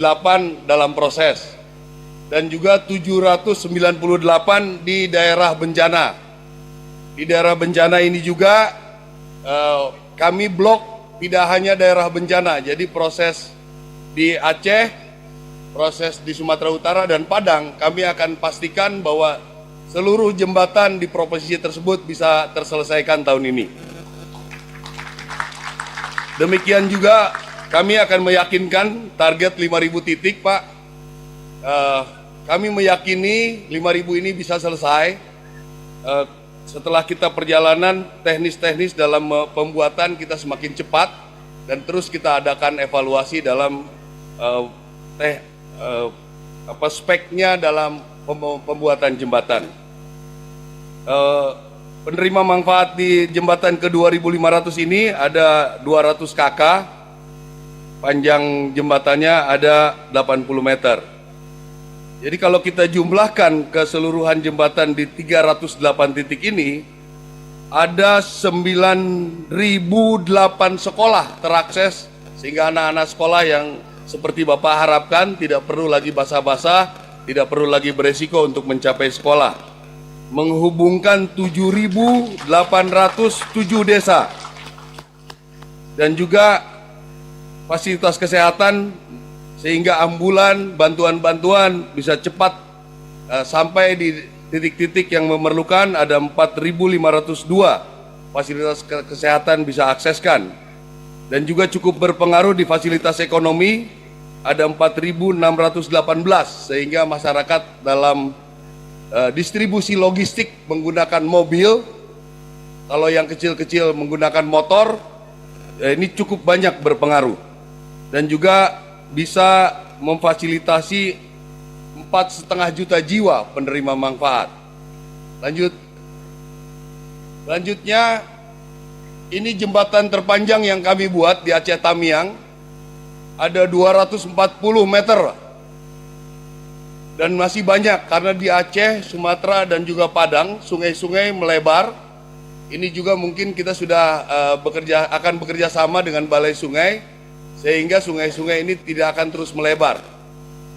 8 dalam proses dan juga 798 di daerah bencana. Di daerah bencana ini juga kami blok tidak hanya daerah bencana, jadi proses di Aceh, proses di Sumatera Utara dan Padang, kami akan pastikan bahwa seluruh jembatan di provinsi tersebut bisa terselesaikan tahun ini. Demikian juga kami akan meyakinkan target 5.000 titik, Pak. Kami meyakini 5.000 ini bisa selesai setelah kita perjalanan teknis-teknis dalam pembuatan kita semakin cepat dan terus kita adakan evaluasi dalam speknya dalam pembuatan jembatan. Penerima manfaat di jembatan ke 2.500 ini ada 200 kk, panjang jembatannya ada 80 meter. Jadi kalau kita jumlahkan keseluruhan jembatan di 308 titik ini, ada 9.008 sekolah terakses, sehingga anak-anak sekolah yang seperti Bapak harapkan tidak perlu lagi basah-basah, tidak perlu lagi beresiko untuk mencapai sekolah. Menghubungkan 7.807 desa dan juga fasilitas kesehatan sehingga ambulan, bantuan-bantuan bisa cepat sampai di titik-titik yang memerlukan. Ada 4.502 fasilitas kesehatan bisa akseskan dan juga cukup berpengaruh di fasilitas ekonomi, ada 4.618 sehingga masyarakat dalam distribusi logistik menggunakan mobil, kalau yang kecil-kecil menggunakan motor, ini cukup banyak berpengaruh dan juga bisa memfasilitasi 4,5 juta jiwa penerima manfaat. Lanjutnya, ini jembatan terpanjang yang kami buat di Aceh Tamiang, ada 240 meter dan masih banyak karena di Aceh, Sumatera dan juga Padang sungai-sungai melebar. Ini juga mungkin kita sudah akan bekerja sama dengan Balai Sungai sehingga sungai-sungai ini tidak akan terus melebar.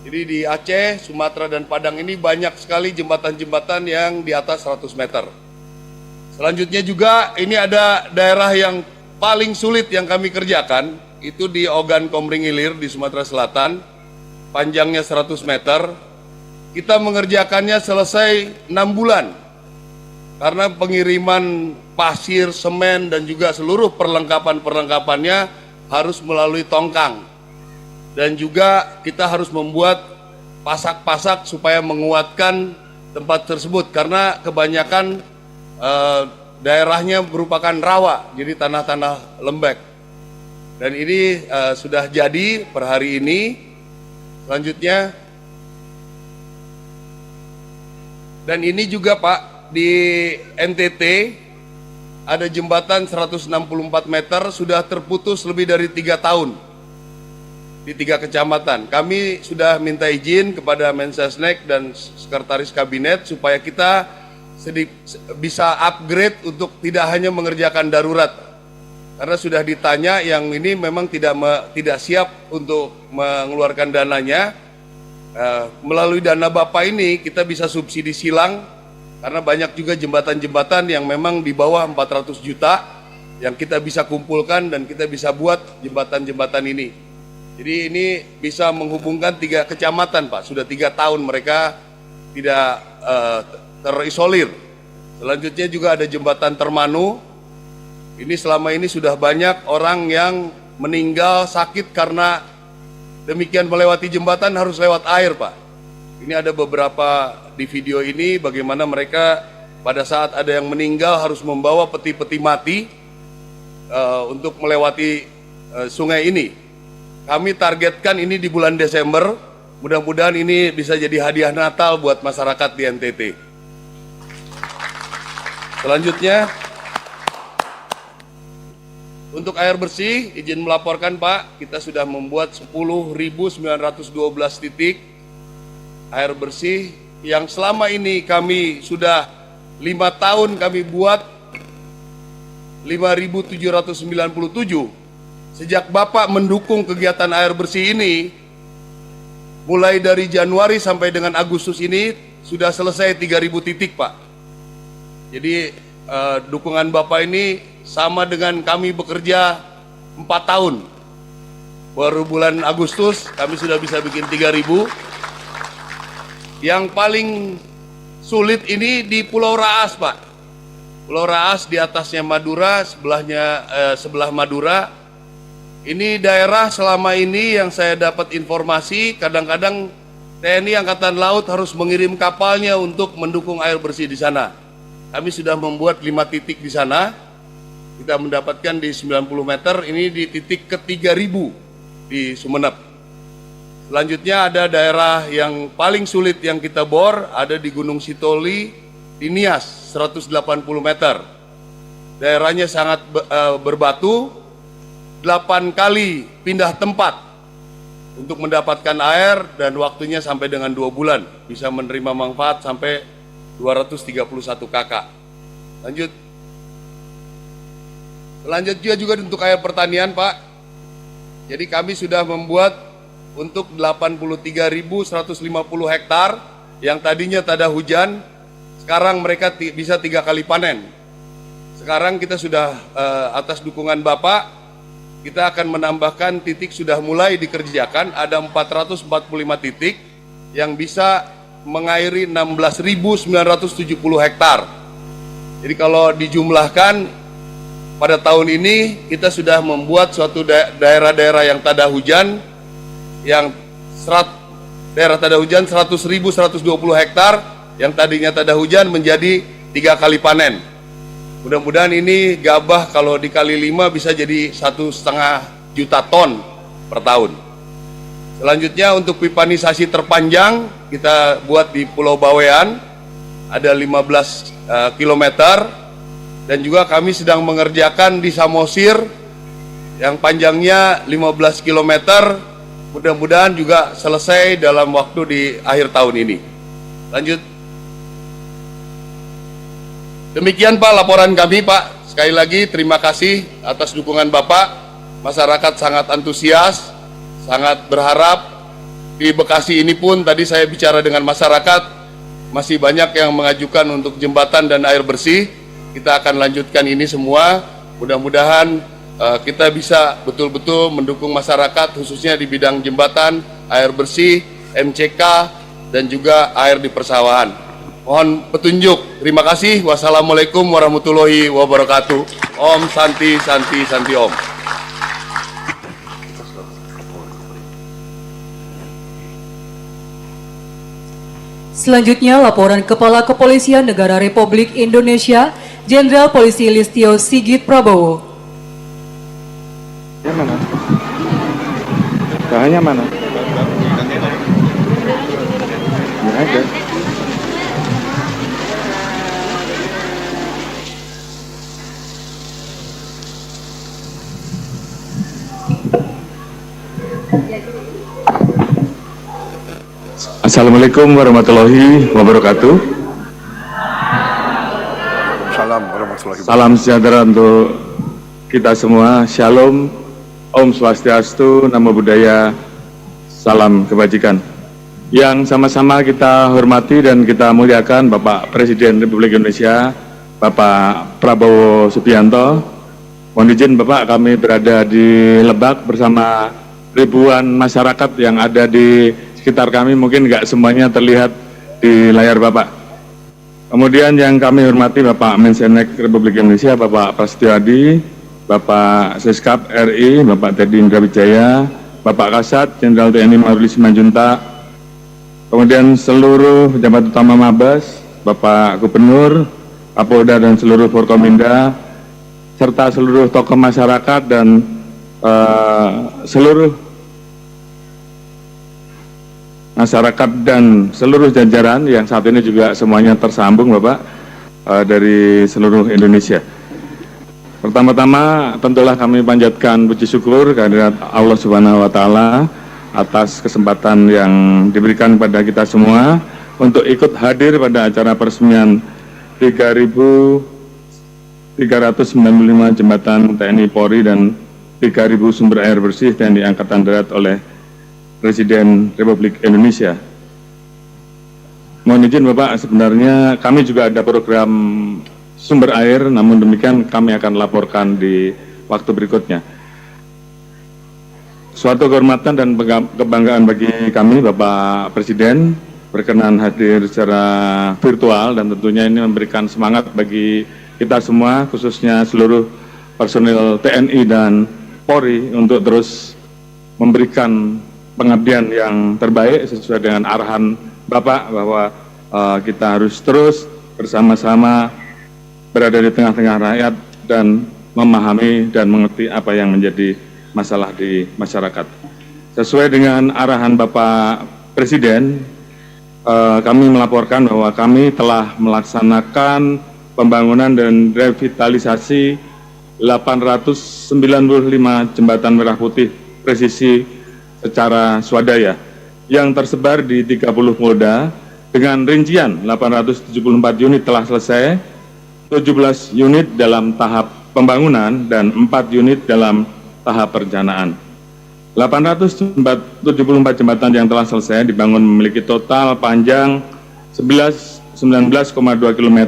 Jadi di Aceh, Sumatera dan Padang ini banyak sekali jembatan-jembatan yang di atas 100 meter. Selanjutnya juga ini ada daerah yang paling sulit yang kami kerjakan, itu di Ogan Komering Ilir di Sumatera Selatan, panjangnya 100 meter. Kita mengerjakannya selesai 6 bulan karena pengiriman pasir, semen dan juga seluruh perlengkapan-perlengkapannya harus melalui tongkang, dan juga kita harus membuat pasak-pasak supaya menguatkan tempat tersebut karena kebanyakan daerahnya merupakan rawa, jadi tanah-tanah lembek. Dan ini sudah jadi per hari ini. Selanjutnya, dan ini juga Pak, di NTT ada jembatan 164 meter sudah terputus lebih dari 3 tahun di 3 kecamatan. Kami sudah minta izin kepada Mensesnek dan Sekretaris Kabinet supaya kita bisa upgrade untuk tidak hanya mengerjakan darurat. Karena sudah ditanya yang ini memang tidak siap untuk mengeluarkan dananya. Melalui dana Bapak ini kita bisa subsidi silang karena banyak juga jembatan-jembatan yang memang di bawah 400 juta yang kita bisa kumpulkan dan kita bisa buat jembatan-jembatan ini. Jadi ini bisa menghubungkan 3 kecamatan Pak, sudah 3 tahun mereka tidak terisolir. Selanjutnya juga ada jembatan Termanu, ini selama ini sudah banyak orang yang meninggal sakit karena demikian melewati jembatan harus lewat air Pak. Ini ada beberapa di video ini bagaimana mereka pada saat ada yang meninggal harus membawa peti-peti mati untuk melewati sungai ini. Kami targetkan ini di bulan Desember, mudah-mudahan ini bisa jadi hadiah Natal buat masyarakat di NTT. Selanjutnya, untuk air bersih, izin melaporkan Pak, kita sudah membuat 10.912 titik air bersih yang selama ini kami sudah 5 tahun kami buat 5.797. Sejak Bapak mendukung kegiatan air bersih ini, mulai dari Januari sampai dengan Agustus ini sudah selesai 3.000 titik, Pak. Jadi dukungan Bapak ini sama dengan kami bekerja 4 tahun. Baru bulan Agustus kami sudah bisa bikin 3.000. Yang paling sulit ini di Pulau Raas, Pak. Pulau Raas di atasnya Madura, sebelah Madura. Ini daerah selama ini yang saya dapat informasi, kadang-kadang TNI Angkatan Laut harus mengirim kapalnya untuk mendukung air bersih di sana. Kami sudah membuat 5 titik di sana. Kita mendapatkan di 90 meter, ini di titik ke-3000 di Sumeneb. Selanjutnya ada daerah yang paling sulit yang kita bor, ada di Gunung Sitoli, di Nias, 180 meter. Daerahnya sangat berbatu, 8 kali pindah tempat untuk mendapatkan air dan waktunya sampai dengan 2 bulan. Bisa menerima manfaat sampai 231 kakak. Selanjutnya juga untuk air pertanian, Pak. Jadi kami sudah membuat untuk 83.150 hektar yang tadinya tak ada hujan, sekarang mereka bisa 3 kali panen. Sekarang kita sudah atas dukungan Bapak, kita akan menambahkan titik sudah mulai dikerjakan, ada 445 titik yang bisa mengairi 16.970 hektar. Jadi kalau dijumlahkan pada tahun ini kita sudah membuat suatu daerah-daerah yang tak ada hujan, yang daerah tak ada hujan 100.120 hektar yang tadinya tak ada hujan menjadi 3 kali panen. Mudah-mudahan ini gabah kalau dikali 5 bisa jadi 1,5 juta ton per tahun. Selanjutnya untuk pipanisasi terpanjang kita buat di Pulau Bawean, ada 15 km, dan juga kami sedang mengerjakan di Samosir yang panjangnya 15 km, mudah-mudahan juga selesai dalam waktu di akhir tahun ini. Lanjut. Demikian Pak laporan kami, Pak. Sekali lagi terima kasih atas dukungan Bapak. Masyarakat sangat antusias, sangat berharap. Di Bekasi ini pun tadi saya bicara dengan masyarakat, masih banyak yang mengajukan untuk jembatan dan air bersih. Kita akan lanjutkan ini semua. Mudah-mudahan kita bisa betul-betul mendukung masyarakat, khususnya di bidang jembatan, air bersih, MCK, dan juga air di persawahan. Mohon petunjuk. Terima kasih. Wassalamualaikum warahmatullahi wabarakatuh. Om Santi Santi Santi Om. Selanjutnya laporan Kepala Kepolisian Negara Republik Indonesia, Jenderal Polisi Listio Sigit Prabowo. Yang mana? Bahannya mana? Nggak ada. Assalamualaikum warahmatullahi wabarakatuh. Salam sejahtera untuk kita semua. Shalom, Om Swastiastu, Namo Buddhaya, salam kebajikan. Yang sama-sama kita hormati dan kita muliakan Bapak Presiden Republik Indonesia, Bapak Prabowo Subianto. Mohon izin Bapak, kami berada di Lebak bersama ribuan masyarakat yang ada di sekitar kami, mungkin nggak semuanya terlihat di layar Bapak. Kemudian yang kami hormati Bapak Mensenek Republik Indonesia, Bapak Prasetyo Adi, Bapak Seskap RI, Bapak Teddy Indra Wijaya, Bapak Kasat Jenderal TNI Maruli Simanjuntak, kemudian seluruh pejabat utama Mabes, Bapak Gubernur, Kapolda dan seluruh Forkominda, serta seluruh tokoh masyarakat dan seluruh masyarakat dan seluruh jajaran yang saat ini juga semuanya tersambung Bapak dari seluruh Indonesia. Pertama-tama tentulah kami panjatkan puji syukur kehadirat Allah Subhanahu wa Ta'ala atas kesempatan yang diberikan kepada kita semua untuk ikut hadir pada acara peresmian 3.395 jembatan TNI Polri dan 3.000 sumber air bersih TNI Angkatan Darat oleh Presiden Republik Indonesia. Mohon izin Bapak, sebenarnya kami juga ada program sumber air, namun demikian kami akan laporkan di waktu berikutnya. Suatu kehormatan dan kebanggaan bagi kami, Bapak Presiden, berkenan hadir secara virtual dan tentunya ini memberikan semangat bagi kita semua, khususnya seluruh personil TNI dan Polri untuk terus memberikan pengabdian yang terbaik sesuai dengan arahan Bapak bahwa kita harus terus bersama-sama berada di tengah-tengah rakyat dan memahami dan mengerti apa yang menjadi masalah di masyarakat. Sesuai dengan arahan Bapak Presiden, kami melaporkan bahwa kami telah melaksanakan pembangunan dan revitalisasi 895 jembatan merah putih presisi secara swadaya yang tersebar di 30 Polda dengan rincian 874 unit telah selesai, 17 unit dalam tahap pembangunan dan 4 unit dalam tahap perencanaan. 874 jembatan yang telah selesai dibangun memiliki total panjang 19,2 km,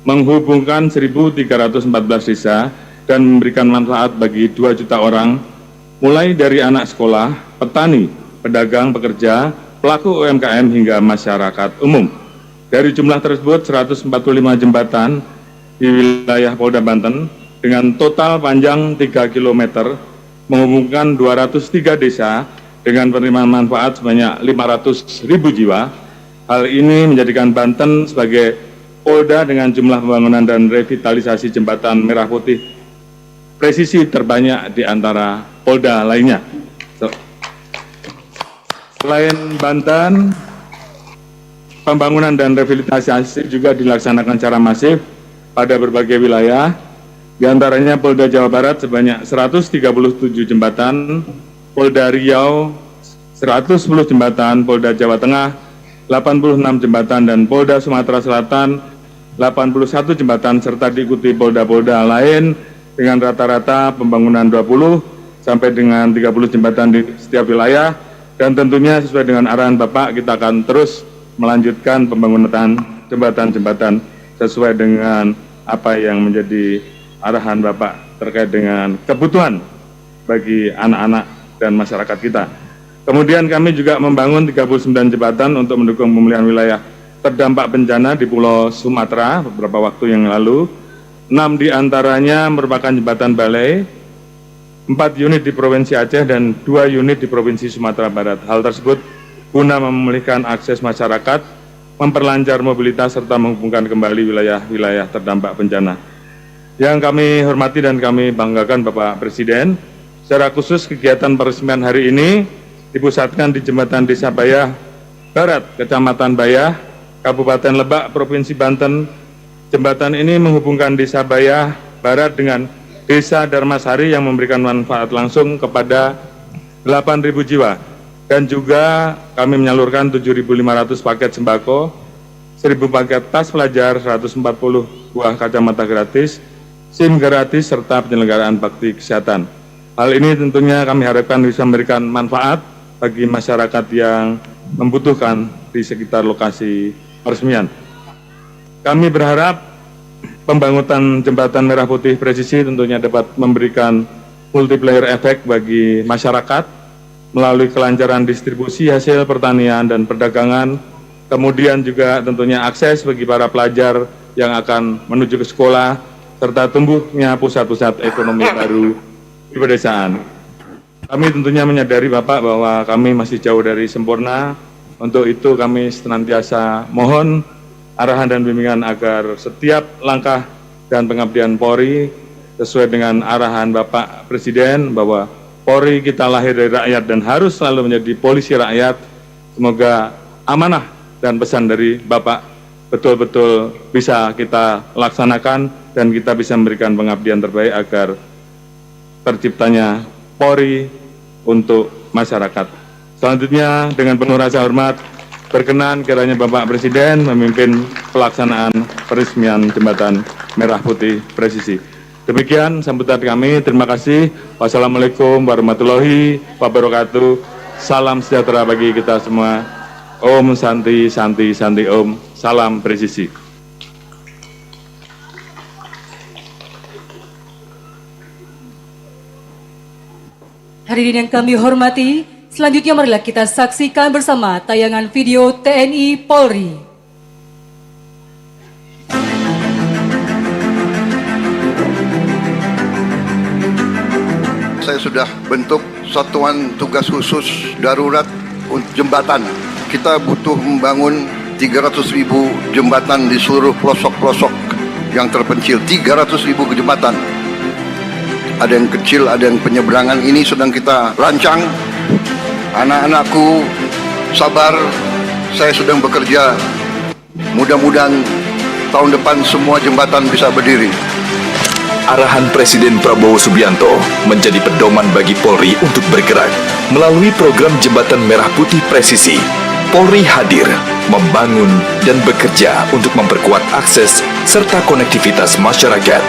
menghubungkan 1.314 desa dan memberikan manfaat bagi 2 juta orang, mulai dari anak sekolah, petani, pedagang, pekerja, pelaku UMKM hingga masyarakat umum. Dari jumlah tersebut, 145 jembatan di wilayah Polda Banten dengan total panjang 3 km menghubungkan 203 desa dengan penerimaan manfaat sebanyak 500.000 jiwa. Hal ini menjadikan Banten sebagai Polda dengan jumlah pembangunan dan revitalisasi jembatan merah putih presisi terbanyak di antara Polda lainnya. Selain Banten, pembangunan dan revitalisasi juga dilaksanakan secara masif pada berbagai wilayah, di antaranya Polda Jawa Barat sebanyak 137 jembatan, Polda Riau 110 jembatan, Polda Jawa Tengah 86 jembatan, dan Polda Sumatera Selatan 81 jembatan, serta diikuti polda-polda lain dengan rata-rata pembangunan 20 sampai dengan 30 jembatan di setiap wilayah. Dan tentunya sesuai dengan arahan Bapak, kita akan terus melanjutkan pembangunan jembatan-jembatan sesuai dengan apa yang menjadi arahan Bapak terkait dengan kebutuhan bagi anak-anak dan masyarakat kita. Kemudian kami juga membangun 39 jembatan untuk mendukung pemulihan wilayah terdampak bencana di Pulau Sumatera beberapa waktu yang lalu. 6 diantaranya merupakan jembatan balai, 4 unit di Provinsi Aceh dan 2 unit di Provinsi Sumatera Barat. Hal tersebut guna memulihkan akses masyarakat, memperlancar mobilitas, serta menghubungkan kembali wilayah-wilayah terdampak bencana. Yang kami hormati dan kami banggakan Bapak Presiden, secara khusus kegiatan peresmian hari ini dipusatkan di Jembatan Desa Bayah Barat, Kecamatan Bayah, Kabupaten Lebak, Provinsi Banten. Jembatan ini menghubungkan Desa Bayah Barat dengan Desa Darmasari yang memberikan manfaat langsung kepada 8.000 jiwa. Dan juga kami menyalurkan 7.500 paket sembako, 1.000 paket tas pelajar, 140 buah kacamata gratis, SIM gratis, serta penyelenggaraan bakti kesehatan. Hal ini tentunya kami harapkan bisa memberikan manfaat bagi masyarakat yang membutuhkan di sekitar lokasi peresmian. Kami berharap pembangunan jembatan merah putih presisi tentunya dapat memberikan multiplier efek bagi masyarakat melalui kelancaran distribusi hasil pertanian dan perdagangan, kemudian juga tentunya akses bagi para pelajar yang akan menuju ke sekolah, serta tumbuhnya pusat-pusat ekonomi baru di pedesaan. Kami tentunya menyadari Bapak bahwa kami masih jauh dari sempurna. Untuk itu kami senantiasa mohon arahan dan bimbingan agar setiap langkah dan pengabdian Polri sesuai dengan arahan Bapak Presiden bahwa Polri kita lahir dari rakyat dan harus selalu menjadi polisi rakyat. Semoga amanah dan pesan dari Bapak betul-betul bisa kita laksanakan dan kita bisa memberikan pengabdian terbaik agar terciptanya Polri untuk masyarakat. Selanjutnya dengan penuh rasa hormat, berkenan kiranya Bapak Presiden memimpin pelaksanaan peresmian Jembatan Merah Putih Presisi. Demikian sambutan kami, terima kasih. Wassalamualaikum warahmatullahi wabarakatuh. Salam sejahtera bagi kita semua. Om Santi Santi Santi Om. Salam presisi. Hadirin yang kami hormati, selanjutnya marilah kita saksikan bersama tayangan video TNI Polri. Saya sudah bentuk satuan tugas khusus darurat untuk jembatan. Kita butuh membangun 300.000 jembatan di seluruh pelosok-pelosok yang terpencil. 300.000 jembatan. Ada yang kecil, ada yang penyeberangan. Ini sedang kita rancang. Anak-anakku sabar, saya sedang bekerja. Mudah-mudahan tahun depan semua jembatan bisa berdiri. Arahan Presiden Prabowo Subianto menjadi pedoman bagi Polri untuk bergerak. Melalui program Jembatan Merah Putih Presisi, Polri hadir, membangun, dan bekerja untuk memperkuat akses serta konektivitas masyarakat.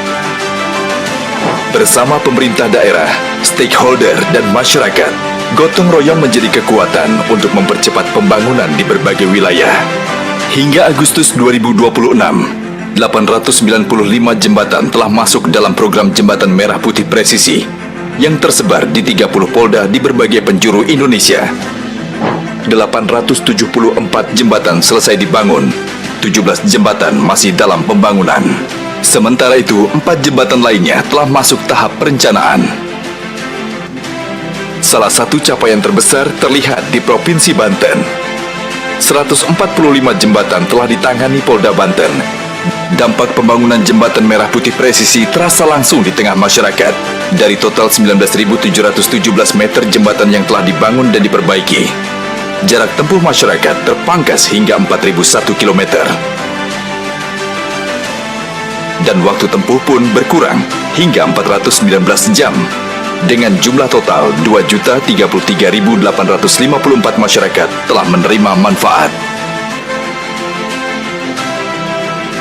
Bersama pemerintah daerah, stakeholder, dan masyarakat, gotong royong menjadi kekuatan untuk mempercepat pembangunan di berbagai wilayah. Hingga Agustus 2026, 895 jembatan telah masuk dalam program Jembatan Merah Putih Presisi yang tersebar di 30 polda di berbagai penjuru Indonesia. 874 jembatan selesai dibangun, 17 jembatan masih dalam pembangunan. Sementara itu, 4 jembatan lainnya telah masuk tahap perencanaan. Salah satu capaian terbesar terlihat di Provinsi Banten. 145 jembatan telah ditangani Polda Banten. Dampak pembangunan Jembatan Merah Putih Presisi terasa langsung di tengah masyarakat. Dari total 19.717 meter jembatan yang telah dibangun dan diperbaiki, jarak tempuh masyarakat terpangkas hingga 4.001 km. Dan waktu tempuh pun berkurang hingga 419 jam. Dengan jumlah total 2.033.854 masyarakat telah menerima manfaat.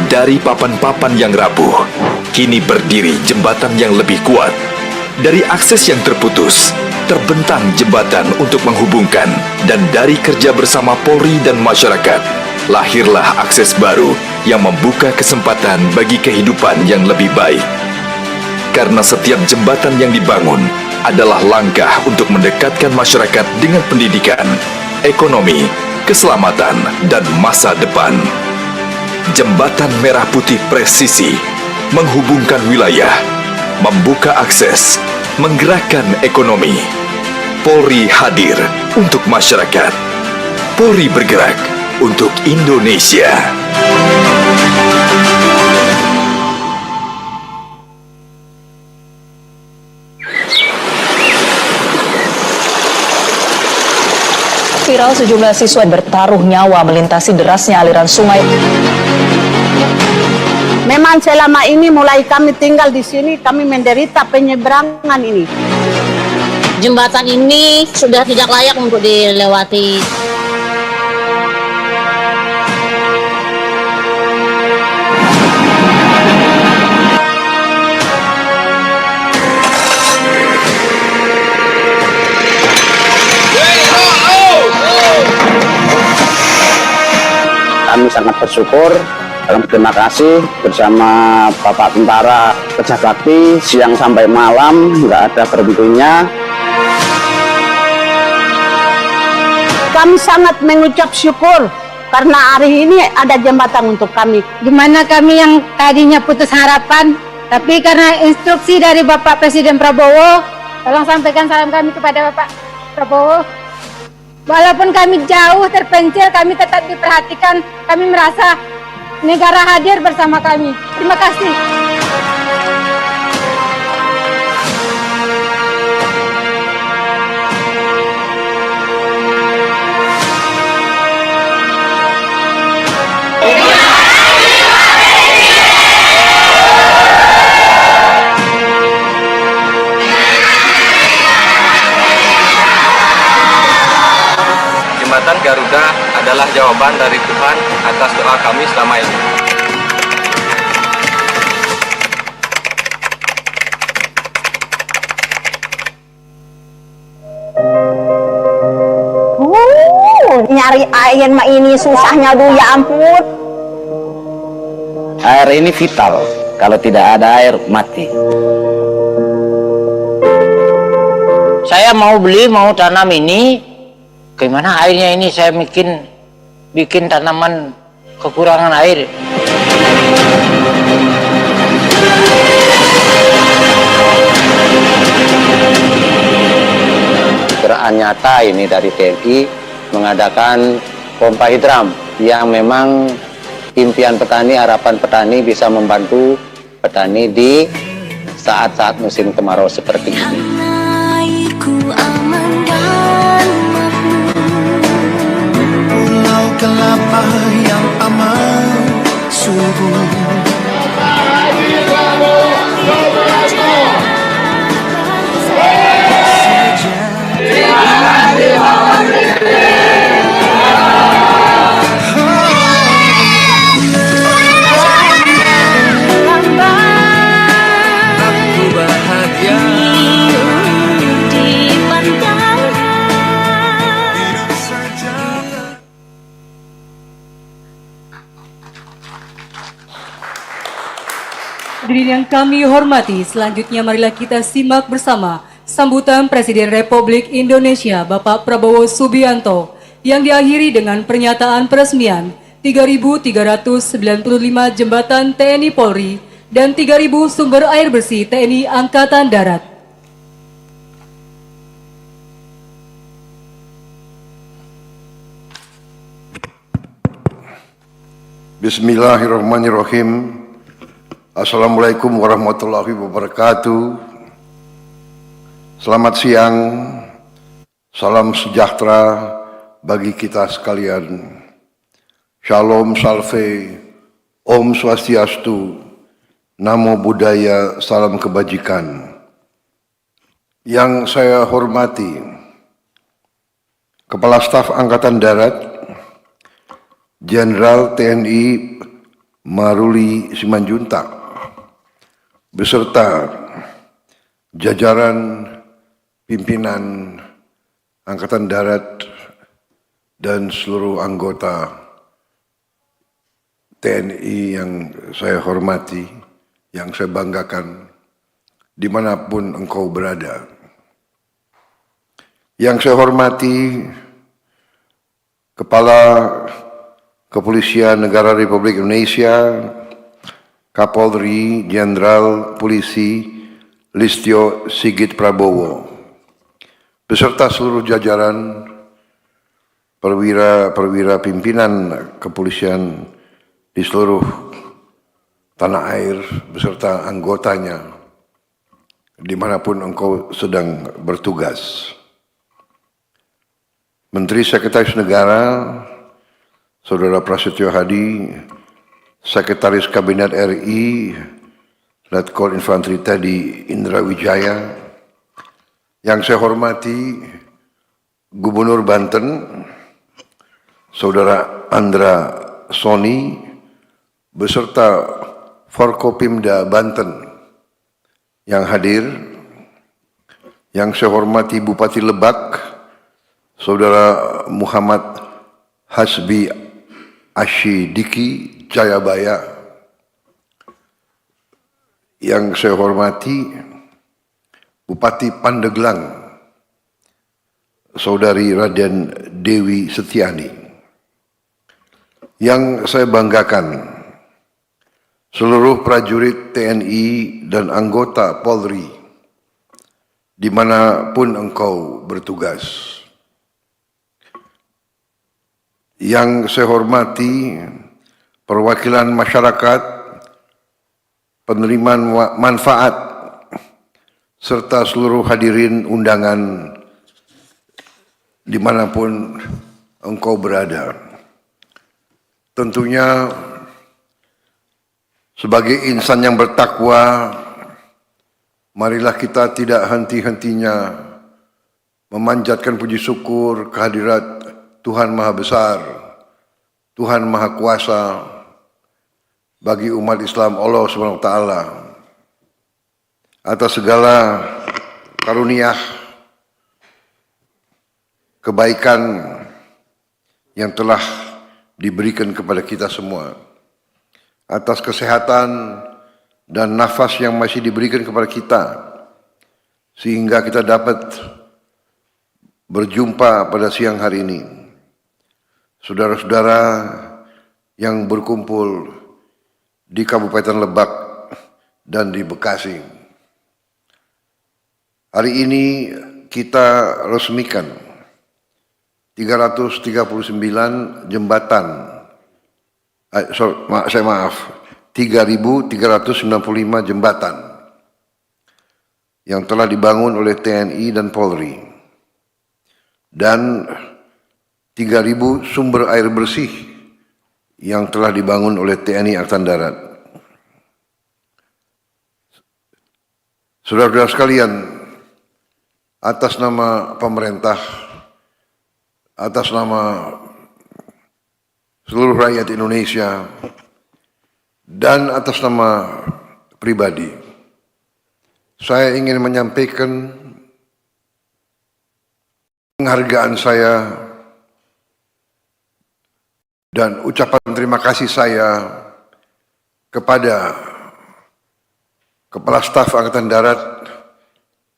Dari papan-papan yang rapuh, kini berdiri jembatan yang lebih kuat. Dari akses yang terputus, terbentang jembatan untuk menghubungkan. Dan dari kerja bersama Polri dan masyarakat, lahirlah akses baru yang membuka kesempatan bagi kehidupan yang lebih baik. Karena setiap jembatan yang dibangun adalah langkah untuk mendekatkan masyarakat dengan pendidikan, ekonomi, keselamatan, dan masa depan. Jembatan Merah Putih Presisi menghubungkan wilayah, membuka akses, menggerakkan ekonomi. Polri hadir untuk masyarakat. Polri bergerak untuk Indonesia. Viral, sejumlah siswa bertaruh nyawa melintasi derasnya aliran sungai. Memang selama ini mulai kami tinggal di sini, kami menderita penyeberangan ini. Jembatan ini sudah tidak layak untuk dilewati. Kami sangat bersyukur dan terima kasih bersama Bapak Tentara Kerja Bakti siang sampai malam nggak ada berhentinya. Kami sangat mengucap syukur karena hari ini ada jembatan untuk kami. Di mana kami yang tadinya putus harapan, tapi karena instruksi dari Bapak Presiden Prabowo, tolong sampaikan salam kami kepada Bapak Prabowo. Walaupun kami jauh terpencil, kami tetap diperhatikan. Kami merasa negara hadir bersama kami. Terima kasih. Jembatan Garuda adalah jawaban dari Tuhan atas doa kami selama ini. nyari air mah ini susahnya dulu ya ampun. Air ini vital, kalau tidak ada air mati. Saya mau tanam ini, gimana airnya ini saya bikin tanaman kekurangan air. Gerakan nyata ini dari TNI mengadakan pompa hidram yang memang impian petani, harapan petani bisa membantu petani di saat-saat musim kemarau seperti ini. Pulau kelapa yang aman subur. Hadirin yang kami hormati, selanjutnya marilah kita simak bersama sambutan Presiden Republik Indonesia Bapak Prabowo Subianto yang diakhiri dengan pernyataan peresmian 3.395 jembatan TNI Polri dan 3.000 sumber air bersih TNI Angkatan Darat. Bismillahirrahmanirrahim. Assalamualaikum warahmatullahi wabarakatuh. Selamat siang, salam sejahtera bagi kita sekalian. Shalom, salve, Om Swastiastu, Namo Buddhaya, salam kebajikan. Yang saya hormati, Kepala Staf Angkatan Darat, Jenderal TNI Maruli Simanjuntak, beserta jajaran pimpinan Angkatan Darat dan seluruh anggota TNI yang saya hormati, yang saya banggakan, dimanapun engkau berada. Yang saya hormati Kepala Kepolisian Negara Republik Indonesia, Kapolri Jenderal Polisi Listio Sigit Prabowo, beserta seluruh jajaran perwira pimpinan kepolisian di seluruh tanah air, beserta anggotanya, dimanapun engkau sedang bertugas. Menteri Sekretaris Negara, Saudara Prasetyo Hadi, Sekretaris Kabinet RI, Letkol Infanteri Teddy Indra Wijaya, yang saya hormati Gubernur Banten, Saudara Andra Soni, beserta Forkopimda Banten yang hadir, yang saya hormati Bupati Lebak, Saudara Muhammad Hasbi Ashidiki Jayabaya, yang saya hormati Bupati Pandeglang, Saudari Raden Dewi Setiani, yang saya banggakan seluruh prajurit TNI dan anggota Polri dimanapun engkau bertugas. Yang saya hormati perwakilan masyarakat, penerima manfaat, serta seluruh hadirin undangan dimanapun engkau berada. Tentunya sebagai insan yang bertakwa, marilah kita tidak henti-hentinya memanjatkan puji syukur kehadirat Tuhan Maha Besar, Tuhan Maha Kuasa bagi umat Islam Allah SWT atas segala karunia, kebaikan yang telah diberikan kepada kita semua, atas kesehatan dan nafas yang masih diberikan kepada kita, sehingga kita dapat berjumpa pada siang hari ini. Saudara-saudara yang berkumpul di Kabupaten Lebak dan di Bekasi. Hari ini kita resmikan 339 jembatan, 3.395 jembatan yang telah dibangun oleh TNI dan Polri, dan 3.000 sumber air bersih yang telah dibangun oleh TNI Angkatan Darat. Saudara-saudara sekalian, atas nama pemerintah, atas nama seluruh rakyat Indonesia, dan atas nama pribadi, saya ingin menyampaikan penghargaan saya dan ucapan terima kasih saya kepada Kepala Staf Angkatan Darat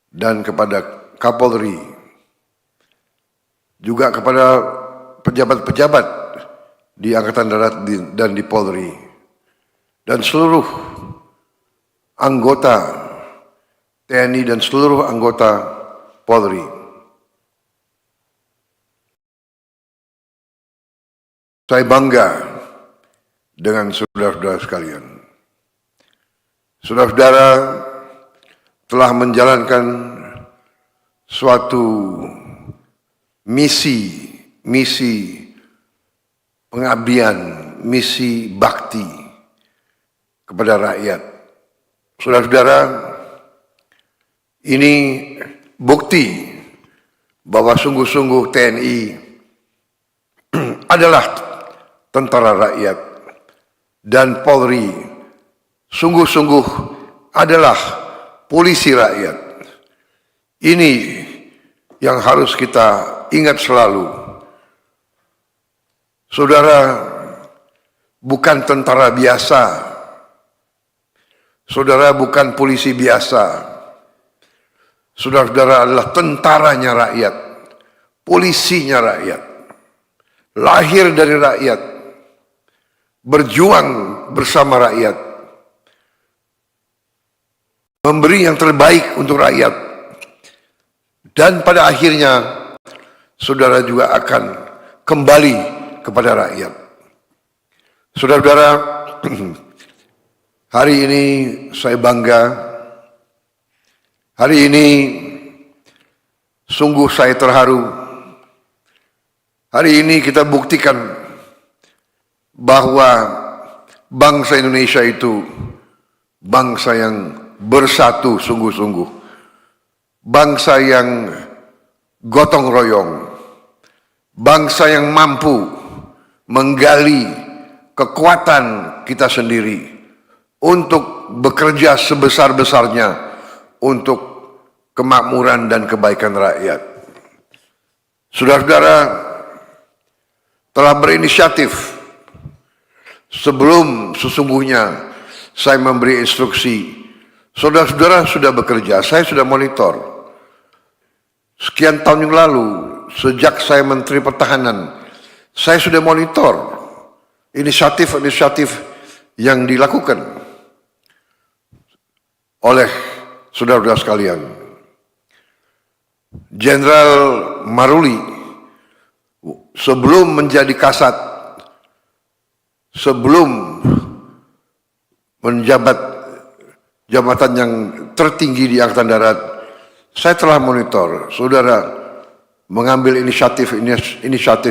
dan kepada Kapolri, juga kepada pejabat-pejabat di Angkatan Darat dan di Polri, dan seluruh anggota TNI dan seluruh anggota Polri. Saya bangga dengan saudara-saudara sekalian. Saudara-saudara telah menjalankan suatu misi pengabdian, misi bakti kepada rakyat. Saudara-saudara, ini bukti bahwa sungguh-sungguh TNI adalah tentara rakyat, dan Polri sungguh-sungguh adalah polisi rakyat. Ini yang harus kita ingat selalu. Saudara bukan tentara biasa, saudara bukan polisi biasa, saudara-saudara adalah tentaranya rakyat, polisinya rakyat, lahir dari rakyat, berjuang bersama rakyat, memberi yang terbaik untuk rakyat, dan pada akhirnya saudara juga akan kembali kepada rakyat. Saudara-saudara, hari ini saya bangga, hari ini sungguh saya terharu. Hari ini kita buktikan bahwa bangsa Indonesia itu bangsa yang bersatu sungguh-sungguh, bangsa yang gotong royong, bangsa yang mampu menggali kekuatan kita sendiri untuk bekerja sebesar-besarnya untuk kemakmuran dan kebaikan rakyat. Saudara-saudara telah berinisiatif sebelum sesungguhnya saya memberi instruksi. Saudara-saudara sudah bekerja, saya sudah monitor. Sekian tahun yang lalu, sejak saya Menteri Pertahanan, saya sudah monitor inisiatif-inisiatif yang dilakukan oleh saudara-saudara sekalian. Jenderal Maruli sebelum menjadi Kasat, sebelum menjabat jabatan yang tertinggi di Angkatan Darat, saya telah monitor saudara mengambil inisiatif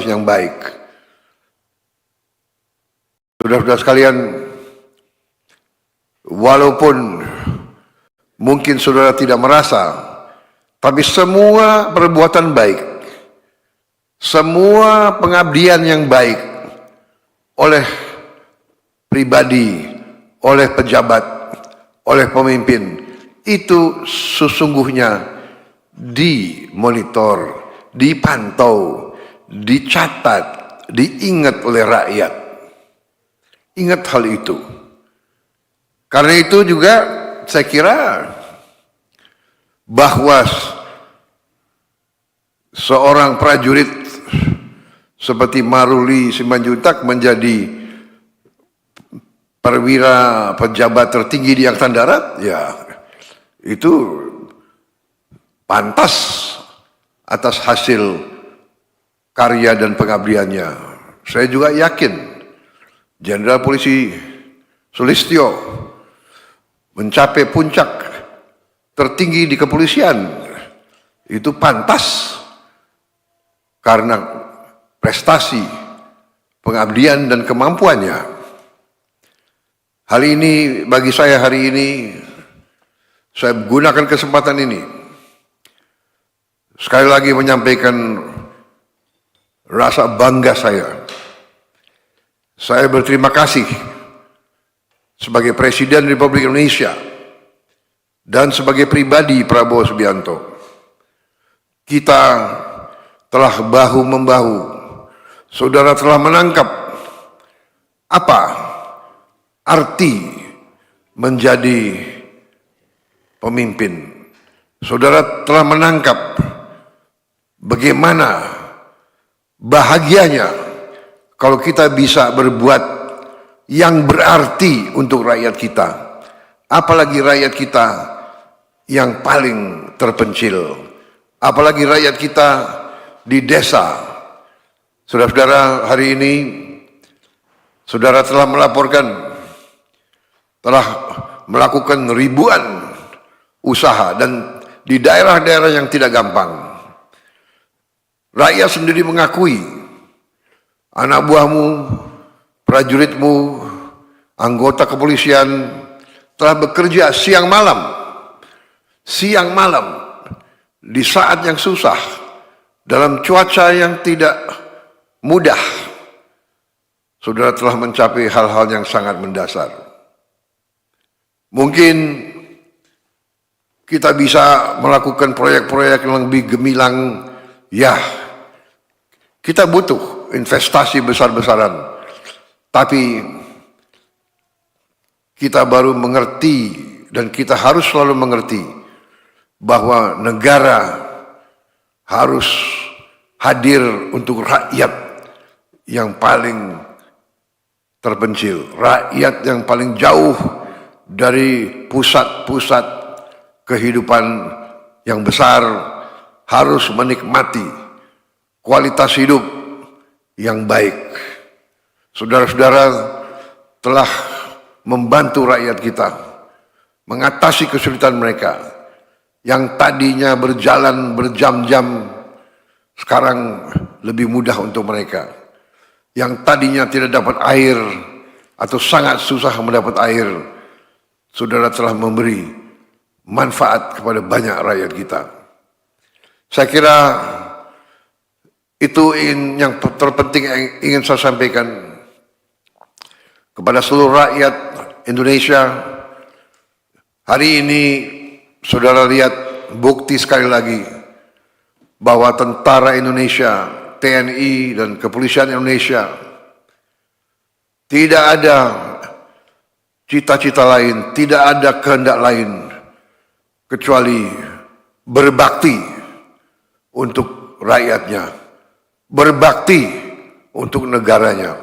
yang baik. Saudara-saudara sekalian, walaupun mungkin saudara tidak merasa, tapi semua perbuatan baik, semua pengabdian yang baik oleh pribadi, oleh pejabat, oleh pemimpin, itu sesungguhnya dimonitor, dipantau, dicatat diingat oleh rakyat. Ingat hal itu. Karena itu juga saya kira bahwa seorang prajurit seperti Maruli Simanjuntak menjadi perwira pejabat tertinggi di Angkatan Darat, ya itu pantas atas hasil karya dan pengabdiannya. Saya juga yakin Jenderal Polisi Sulistyo mencapai puncak tertinggi di kepolisian itu pantas karena prestasi, pengabdian dan kemampuannya. Hal ini bagi saya hari ini, saya gunakan kesempatan ini sekali lagi menyampaikan rasa bangga saya. Saya berterima kasih sebagai Presiden Republik Indonesia dan sebagai pribadi Prabowo Subianto. Kita telah bahu-membahu. Saudara telah menangkap apa arti menjadi pemimpin. Saudara telah menangkap bagaimana bahagianya kalau kita bisa berbuat yang berarti untuk rakyat kita. Apalagi rakyat kita yang paling terpencil. Apalagi rakyat kita di desa. Saudara-saudara, hari ini saudara telah melakukan ribuan usaha dan di daerah-daerah yang tidak gampang. Rakyat sendiri mengakui anak buahmu, prajuritmu, anggota kepolisian telah bekerja siang malam di saat yang susah, dalam cuaca yang tidak mudah. Saudara telah mencapai hal-hal yang sangat mendasar. Mungkin kita bisa melakukan proyek-proyek yang lebih gemilang, ya kita butuh investasi besar-besaran, tapi kita baru mengerti dan kita harus selalu mengerti bahwa negara harus hadir untuk rakyat yang paling terpencil, rakyat yang paling jauh dari pusat-pusat kehidupan yang besar, harus menikmati kualitas hidup yang baik. Saudara-saudara telah membantu rakyat kita mengatasi kesulitan mereka yang tadinya berjalan berjam-jam, sekarang lebih mudah untuk mereka. Yang tadinya tidak dapat air atau sangat susah mendapat air, saudara telah memberi manfaat kepada banyak rakyat kita. Saya kira itu yang terpenting yang ingin saya sampaikan kepada seluruh rakyat Indonesia. Hari ini saudara lihat bukti sekali lagi bahwa tentara Indonesia, TNI dan kepolisian Indonesia tidak ada cita-cita lain, tidak ada kehendak lain kecuali berbakti untuk rakyatnya, berbakti untuk negaranya.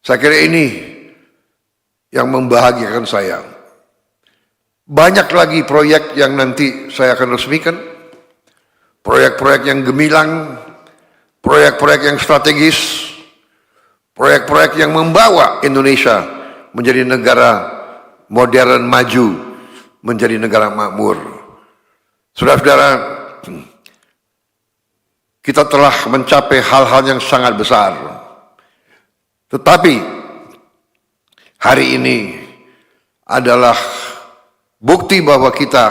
Saya kira ini yang membahagiakan saya. Banyak lagi proyek yang nanti saya akan resmikan, proyek-proyek yang gemilang, proyek-proyek yang strategis, proyek-proyek yang membawa Indonesia menjadi negara modern maju, menjadi negara makmur. Saudara-saudara, kita telah mencapai hal-hal yang sangat besar. Tetapi hari ini adalah bukti bahwa kita,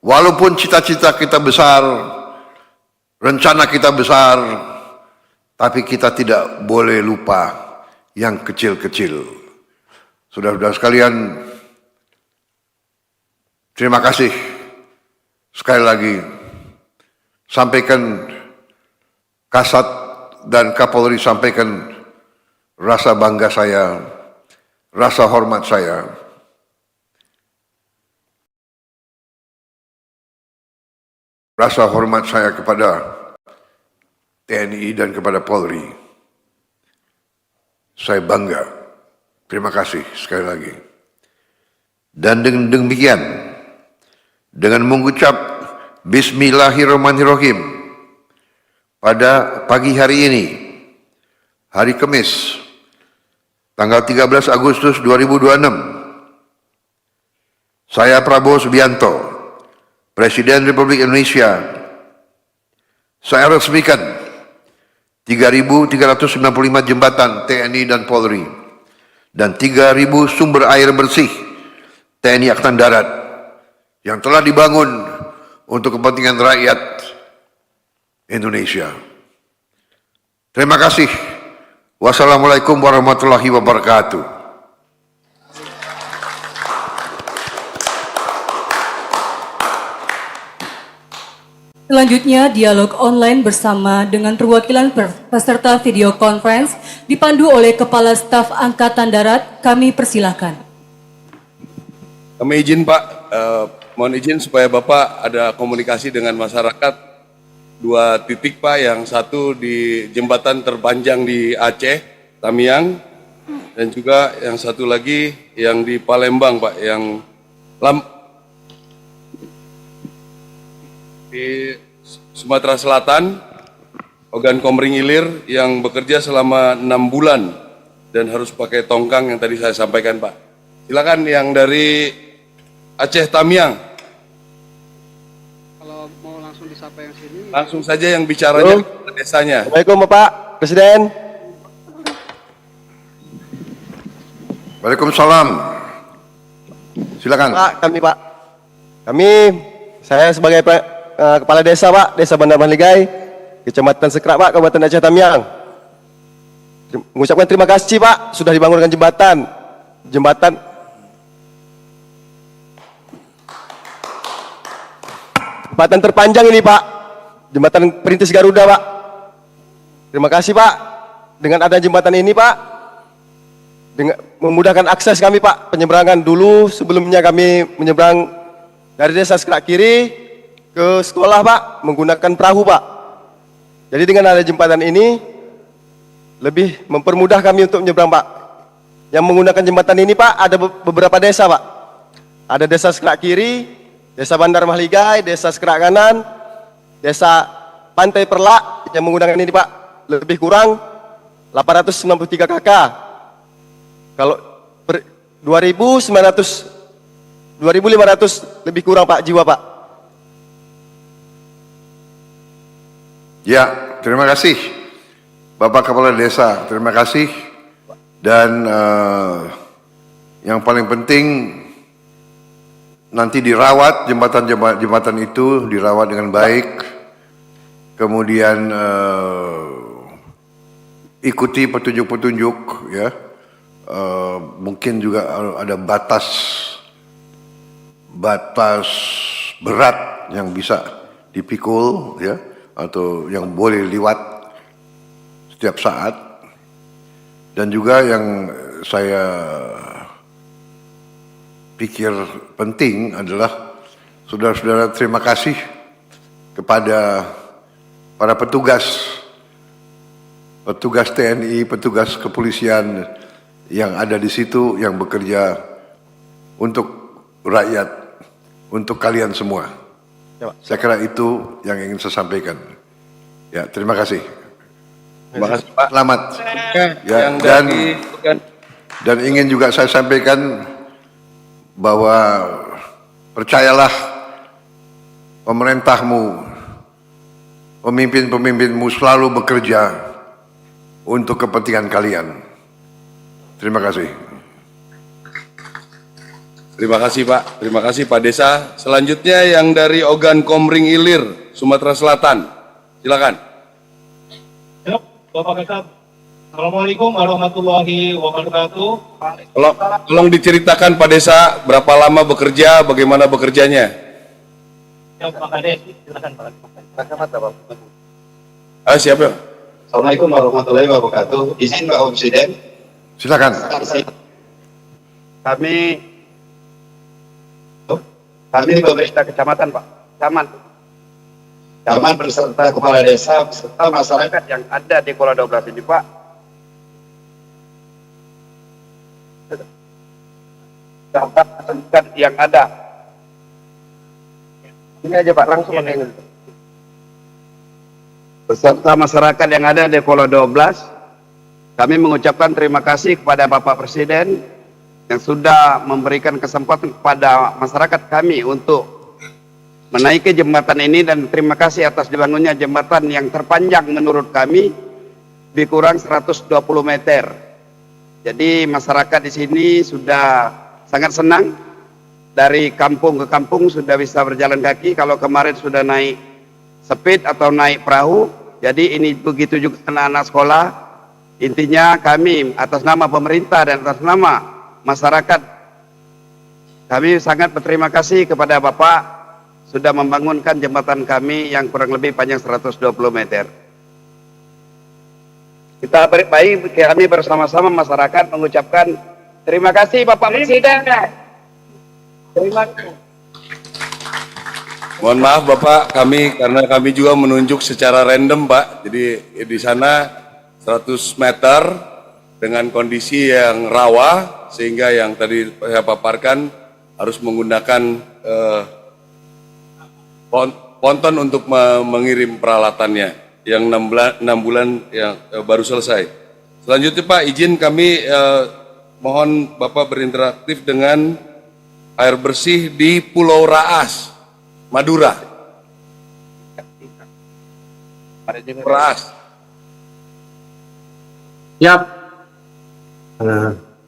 walaupun cita-cita kita besar, rencana kita besar, tapi kita tidak boleh lupa yang kecil-kecil. Saudara-saudara sekalian, terima kasih sekali lagi. Sampaikan kasat dan Kapolri sampaikan rasa bangga saya, rasa hormat saya. Rasa hormat saya kepada TNI dan kepada Polri. Saya bangga. Terima kasih sekali lagi. Dan dengan demikian, dengan mengucap Bismillahirrahmanirrahim, pada pagi hari ini, hari Kamis, tanggal 13 Agustus 2026, saya Prabowo Subianto, Presiden Republik Indonesia, saya resmikan 3.395 jembatan TNI dan Polri dan 3.000 sumber air bersih TNI Angkatan Darat yang telah dibangun untuk kepentingan rakyat Indonesia. Terima kasih. Wassalamualaikum warahmatullahi wabarakatuh. Selanjutnya, dialog online bersama dengan perwakilan peserta video conference dipandu oleh Kepala Staf Angkatan Darat. Kami persilahkan. Kami izin Pak, mohon izin supaya Bapak ada komunikasi dengan masyarakat. 2 titik Pak, yang satu di jembatan terpanjang di Aceh, Tamiang, dan juga yang satu lagi yang di Palembang Pak, yang di Sumatera Selatan, Ogan Komering Ilir yang bekerja selama 6 bulan dan harus pakai tongkang yang tadi saya sampaikan Pak. Silakan yang dari Aceh Tamiang. Kalau mau langsung disapa yang sini. Langsung saja yang bicaranya ke desanya. Assalamualaikum Bapak Presiden. Waalaikumsalam. Silakan. Pak. Saya sebagai Kepala Desa Pak, Desa Bandar Mahligai, Kecamatan Sekrak Pak, Kabupaten Aceh Tamiang. Mengucapkan terima kasih Pak, sudah dibangunkan jembatan terpanjang ini Pak, jembatan perintis Garuda Pak. Terima kasih Pak, dengan ada jembatan ini Pak, dengan memudahkan akses kami Pak, penyeberangan. Dulu sebelumnya kami menyeberang dari desa Sekrak Kiri ke sekolah Pak, menggunakan perahu Pak. Jadi dengan ada jembatan ini, lebih mempermudah kami untuk menyeberang Pak. Yang menggunakan jembatan ini Pak, ada beberapa desa Pak. Ada desa Sekrak Kiri, desa Bandar Mahligai, desa Sekrak Kanan, desa Pantai Perlak yang menggunakan ini Pak. Lebih kurang 893 KK. Kalau 2.500 lebih kurang Pak jiwa Pak. Ya, terima kasih Bapak Kepala Desa, terima kasih. Dan yang paling penting nanti dirawat jembatan itu, dirawat dengan baik. Kemudian ikuti petunjuk-petunjuk ya. Mungkin juga ada batas berat yang bisa dipikul ya, atau yang boleh lewat setiap saat. Dan juga yang saya pikir penting adalah saudara-saudara, terima kasih kepada para petugas TNI, petugas kepolisian yang ada di situ, yang bekerja untuk rakyat, untuk kalian semua. Saya kira itu yang ingin saya sampaikan. Ya, terima kasih. Terima kasih Pak. Selamat. Ya, dan ingin juga saya sampaikan bahwa percayalah, pemerintahmu, pemimpin-pemimpinmu selalu bekerja untuk kepentingan kalian. Terima kasih. Terima kasih Pak. Terima kasih Pak Desa. Selanjutnya yang dari Ogan Komering Ilir, Sumatera Selatan. Silakan. Ya, Bapak Kasat. Assalamualaikum warahmatullahi wabarakatuh. Tolong diceritakan Pak Desa, berapa lama bekerja, bagaimana bekerjanya? Ya, Pak Kades, silakan Pak. Siapa? Assalamualaikum warahmatullahi wabarakatuh. Izin Pak Presiden. Silakan. Kami di pemerintah kecamatan Pak, camat beserta kepala desa beserta masyarakat yang ada di Kola 12 ini Pak. Dapat yang ada. Ini aja Pak, langsung pakai ini. Beserta masyarakat yang ada di Kola 12, kami mengucapkan terima kasih kepada Bapak Presiden yang sudah memberikan kesempatan kepada masyarakat kami untuk menaiki jembatan ini, dan terima kasih atas dibangunnya jembatan yang terpanjang menurut kami lebih kurang 120 meter. Jadi masyarakat di sini sudah sangat senang, dari kampung ke kampung sudah bisa berjalan kaki. Kalau kemarin sudah naik speed atau naik perahu, jadi ini begitu juga anak-anak sekolah. Intinya kami atas nama pemerintah dan atas nama masyarakat, kami sangat berterima kasih kepada Bapak sudah membangunkan jembatan kami yang kurang lebih panjang 120 meter. Kita baik kami bersama-sama masyarakat mengucapkan terima kasih Bapak Presiden. Terima kasih. Mohon maaf Bapak, karena kami juga menunjuk secara random Pak. Jadi di sana 100 meter dengan kondisi yang rawa, sehingga yang tadi saya paparkan harus menggunakan ponton untuk mengirim peralatannya yang 6 bulan yang baru selesai. Selanjutnya Pak, izin kami mohon Bapak berinteraktif dengan air bersih di Pulau Raas, Madura. Raas. Yap.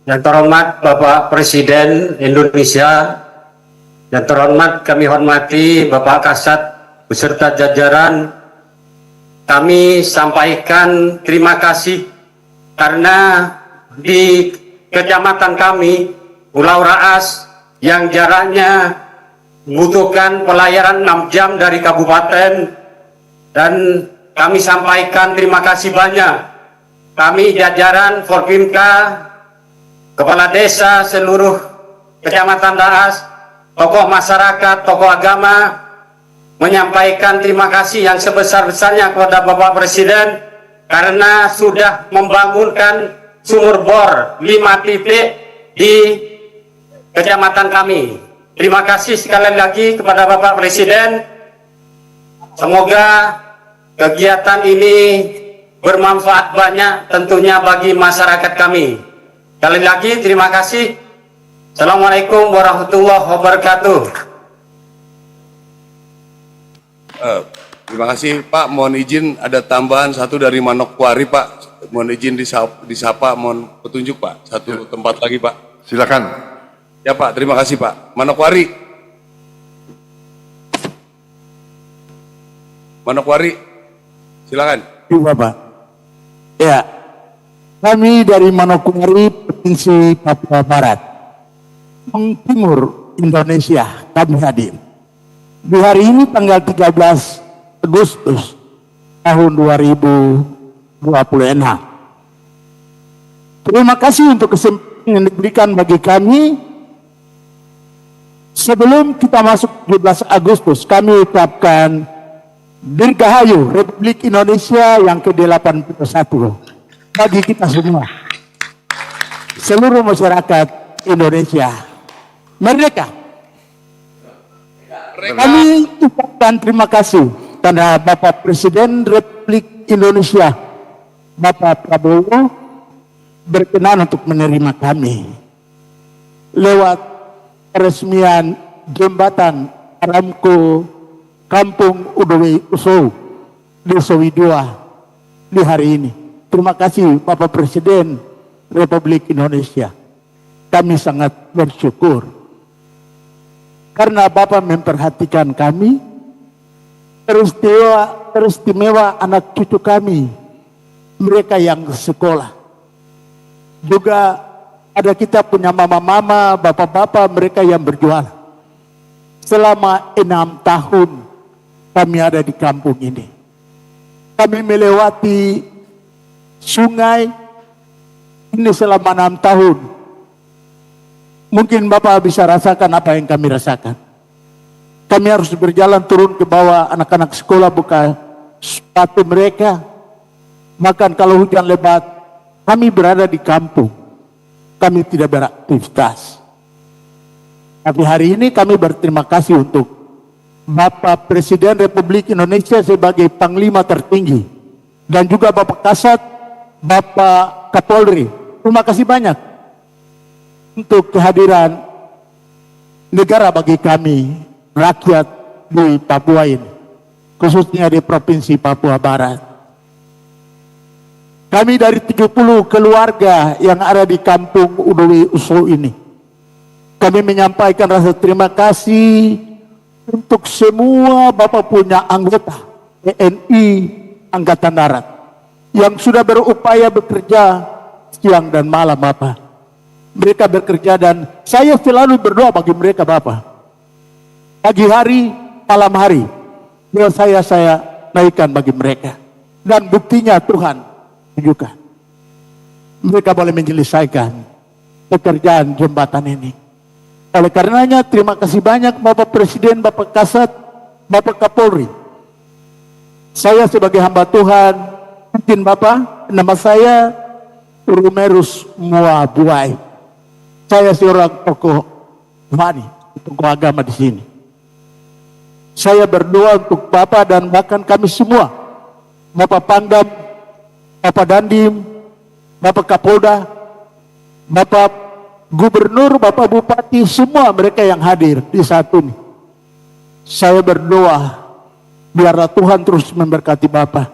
Yang terhormat Bapak Presiden Indonesia, yang terhormat kami hormati Bapak Kasat beserta jajaran, kami sampaikan terima kasih karena di kecamatan kami, Pulau Raas, yang jaraknya membutuhkan pelayaran 6 jam dari kabupaten, dan kami sampaikan terima kasih banyak. Kami jajaran Forpimka, kepala desa seluruh kecamatan Raas, tokoh masyarakat, tokoh agama menyampaikan terima kasih yang sebesar-besarnya kepada Bapak Presiden karena sudah membangunkan sumur bor 5 titik di kecamatan kami. Terima kasih sekali lagi kepada Bapak Presiden. Semoga kegiatan ini bermanfaat banyak tentunya bagi masyarakat kami. Sekali lagi terima kasih. Assalamualaikum warahmatullahi wabarakatuh. Terima kasih Pak, mohon izin ada tambahan satu dari Manokwari Pak. Mohon izin disapa, mohon petunjuk Pak. Satu tempat lagi Pak. Silakan. Ya Pak, terima kasih Pak. Manokwari. Manokwari, silakan. Iya Pak. Ya, kami dari Manokwari, Provinsi Papua Barat, Timur Indonesia, kami hadir. Di hari ini tanggal 13 Agustus tahun 2026. Terima kasih untuk kesempatan yang diberikan bagi kami. Sebelum kita masuk 17 Agustus, kami ucapkan Dirgahayu Republik Indonesia yang ke-81 bagi kita semua, seluruh masyarakat Indonesia. Merdeka. Kami ucapkan terima kasih karena Bapak Presiden Republik Indonesia, Bapak Prabowo, berkenan untuk menerima kami lewat peresmian jembatan Aramco Kampung Udowe Uso Desa Widua di hari ini. Terima kasih Bapak Presiden Republik Indonesia. Kami sangat bersyukur karena Bapak memperhatikan kami, teristimewa anak cucu kami, mereka yang sekolah. Juga ada kita punya mama-mama, bapak-bapak, mereka yang berjualan. Selama 6 tahun kami ada di kampung ini. Kami melewati sungai ini selama 6 tahun. Mungkin Bapak bisa rasakan apa yang kami rasakan. Kami harus berjalan turun ke bawah, anak-anak sekolah buka sepatu mereka. Makan kalau hujan lebat, kami berada di kampung. Kami tidak beraktivitas. Tapi hari ini kami berterima kasih untuk Bapak Presiden Republik Indonesia sebagai Panglima tertinggi. Dan juga Bapak Kasat, Bapak Kapolri. Terima kasih banyak untuk kehadiran negara bagi kami, rakyat di Papua ini. Khususnya di Provinsi Papua Barat. Kami dari 70 keluarga yang ada di kampung Udowi Uso ini, kami menyampaikan rasa terima kasih untuk semua Bapak punya anggota TNI Angkatan Darat yang sudah berupaya bekerja siang dan malam Bapak. Mereka bekerja dan saya selalu berdoa bagi mereka Bapak. Pagi hari, malam hari, doa saya naikkan bagi mereka. Dan buktinya Tuhan tunjukkan. Mereka boleh menyelesaikan pekerjaan jembatan ini. Oleh karenanya terima kasih banyak Bapak Presiden, Bapak Kasat, Bapak Kapolri. Saya sebagai hamba Tuhan, mungkin Bapak, nama saya Rumerus Muabuai. Saya seorang tokoh rohani, tokoh agama di sini. Saya berdoa untuk Bapak dan bahkan kami semua, Bapak Pangdam, Bapak Dandim, Bapak Kapolda, Bapak Gubernur, Bapak Bupati, semua mereka yang hadir di saat ini. Saya berdoa, biarlah Tuhan terus memberkati Bapak.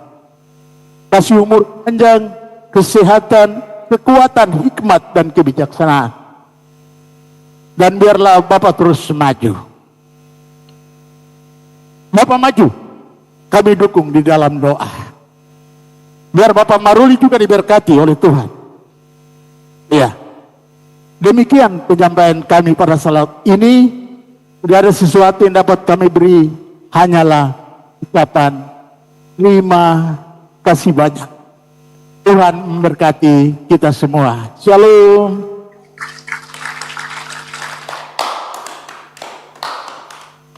Kasih umur panjang, kesehatan, kekuatan, hikmat, dan kebijaksanaan. Dan biarlah Bapak terus maju. Bapak maju, kami dukung di dalam doa. Biar Bapak Maruli juga diberkati oleh Tuhan. Ya, demikian penyampaian kami pada saat ini. Tidak ada sesuatu yang dapat kami beri, hanyalah ucapan terima kasih banyak. Tuhan memberkati kita semua. Shalom.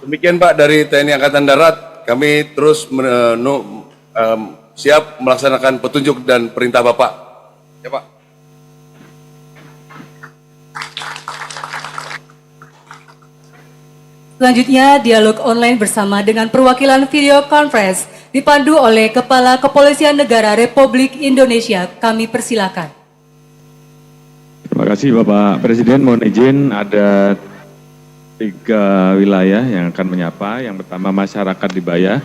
Demikian Pak dari TNI Angkatan Darat, kami terus siap melaksanakan petunjuk dan perintah Bapak. Ya Pak. Selanjutnya, dialog online bersama dengan perwakilan video conference dipandu oleh Kepala Kepolisian Negara Republik Indonesia. Kami persilakan. Terima kasih Bapak Presiden. Mohon izin ada 3 wilayah yang akan menyapa. Yang pertama masyarakat di Bayah.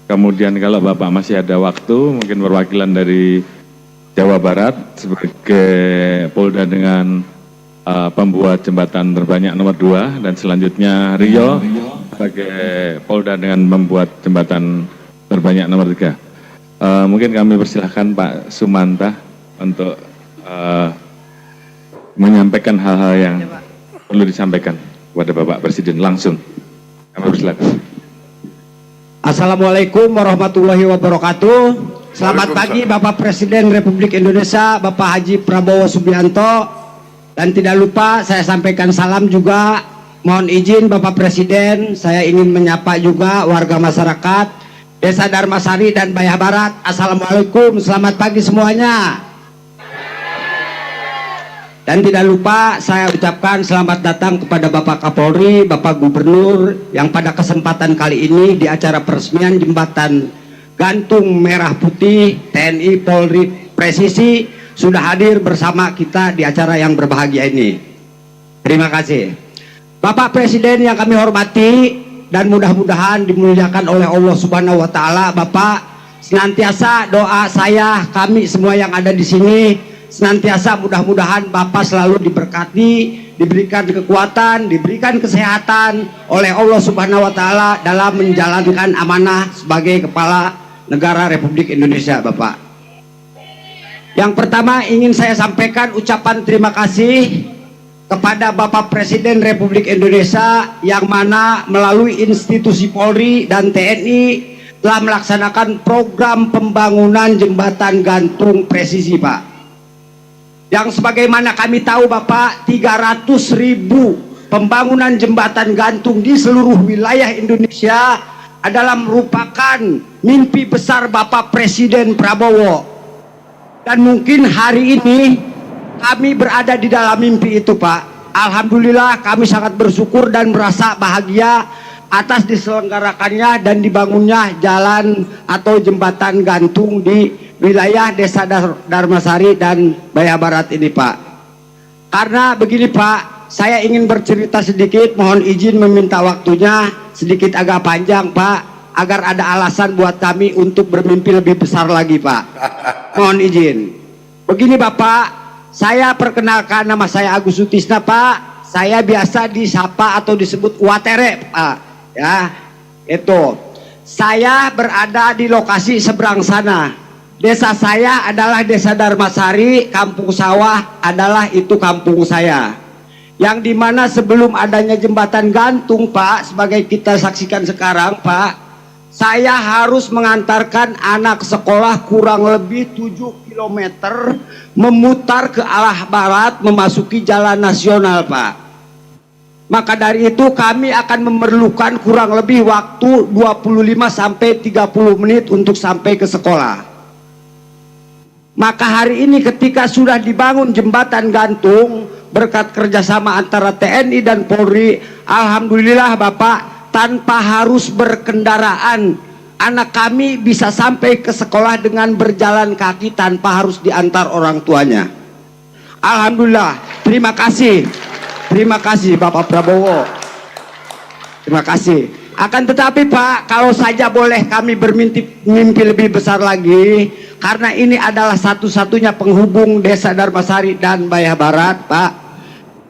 Kemudian kalau Bapak masih ada waktu, mungkin perwakilan dari Jawa Barat sebagai Polda dengan pembuat jembatan terbanyak nomor 2, dan selanjutnya Rio sebagai Polda dengan membuat jembatan terbanyak nomor 3. Mungkin kami persilahkan Pak Sumanta untuk menyampaikan hal-hal yang perlu disampaikan kepada Bapak Presiden langsung. Kami persilahkan. Assalamualaikum warahmatullahi wabarakatuh. Selamat pagi Bapak Presiden Republik Indonesia, Bapak Haji Prabowo Subianto. Dan tidak lupa saya sampaikan salam juga. Mohon izin Bapak Presiden, saya ingin menyapa juga warga masyarakat Desa Darmasari dan Bayah Barat. Assalamualaikum, selamat pagi semuanya. Dan tidak lupa saya ucapkan selamat datang kepada Bapak Kapolri, Bapak Gubernur yang pada kesempatan kali ini di acara peresmian jembatan gantung merah putih TNI Polri Presisi sudah hadir bersama kita di acara yang berbahagia ini. Terima kasih. Bapak Presiden yang kami hormati dan mudah-mudahan dimuliakan oleh Allah Subhanahu wa taala, Bapak, senantiasa doa saya, kami semua yang ada di sini, senantiasa mudah-mudahan Bapak selalu diberkati, diberikan kekuatan, diberikan kesehatan oleh Allah Subhanahu wa taala dalam menjalankan amanah sebagai Kepala Negara Republik Indonesia, Bapak. Yang pertama ingin saya sampaikan ucapan terima kasih kepada Bapak Presiden Republik Indonesia yang mana melalui institusi Polri dan TNI telah melaksanakan program pembangunan jembatan gantung presisi, Pak. Yang sebagaimana kami tahu Bapak, 300.000 pembangunan jembatan gantung di seluruh wilayah Indonesia adalah merupakan mimpi besar Bapak Presiden Prabowo. Dan mungkin hari ini kami berada di dalam mimpi itu, Pak. Alhamdulillah kami sangat bersyukur dan merasa bahagia atas diselenggarakannya dan dibangunnya jalan atau jembatan gantung di wilayah Desa Dharmasari dan Bayah Barat ini, Pak. Karena begini, Pak, saya ingin bercerita sedikit, mohon izin meminta waktunya sedikit agak panjang, Pak, agar ada alasan buat kami untuk bermimpi lebih besar lagi, Pak. Mohon izin. Begini, Bapak, saya perkenalkan, nama saya Agus Sutisna, Pak. Saya biasa disapa atau disebut Watere, Pak. Ya, itu. Saya berada di lokasi seberang sana. Desa saya adalah Desa Dharmasari, kampung sawah adalah itu kampung saya. Yang dimana sebelum adanya jembatan gantung, Pak, sebagai kita saksikan sekarang, Pak, saya harus mengantarkan anak sekolah kurang lebih 7 km memutar ke arah barat memasuki jalan nasional, Pak. Maka dari itu kami akan memerlukan kurang lebih waktu 25 sampai 30 menit untuk sampai ke sekolah. Maka hari ini ketika sudah dibangun jembatan gantung berkat kerjasama antara TNI dan Polri, alhamdulillah Bapak, tanpa harus berkendaraan, anak kami bisa sampai ke sekolah dengan berjalan kaki tanpa harus diantar orang tuanya. Alhamdulillah, terima kasih. Terima kasih Bapak Prabowo. Terima kasih. Akan tetapi Pak, kalau saja boleh kami bermimpi lebih besar lagi, karena ini adalah satu-satunya penghubung Desa Dharmasari dan Bayah Barat, Pak.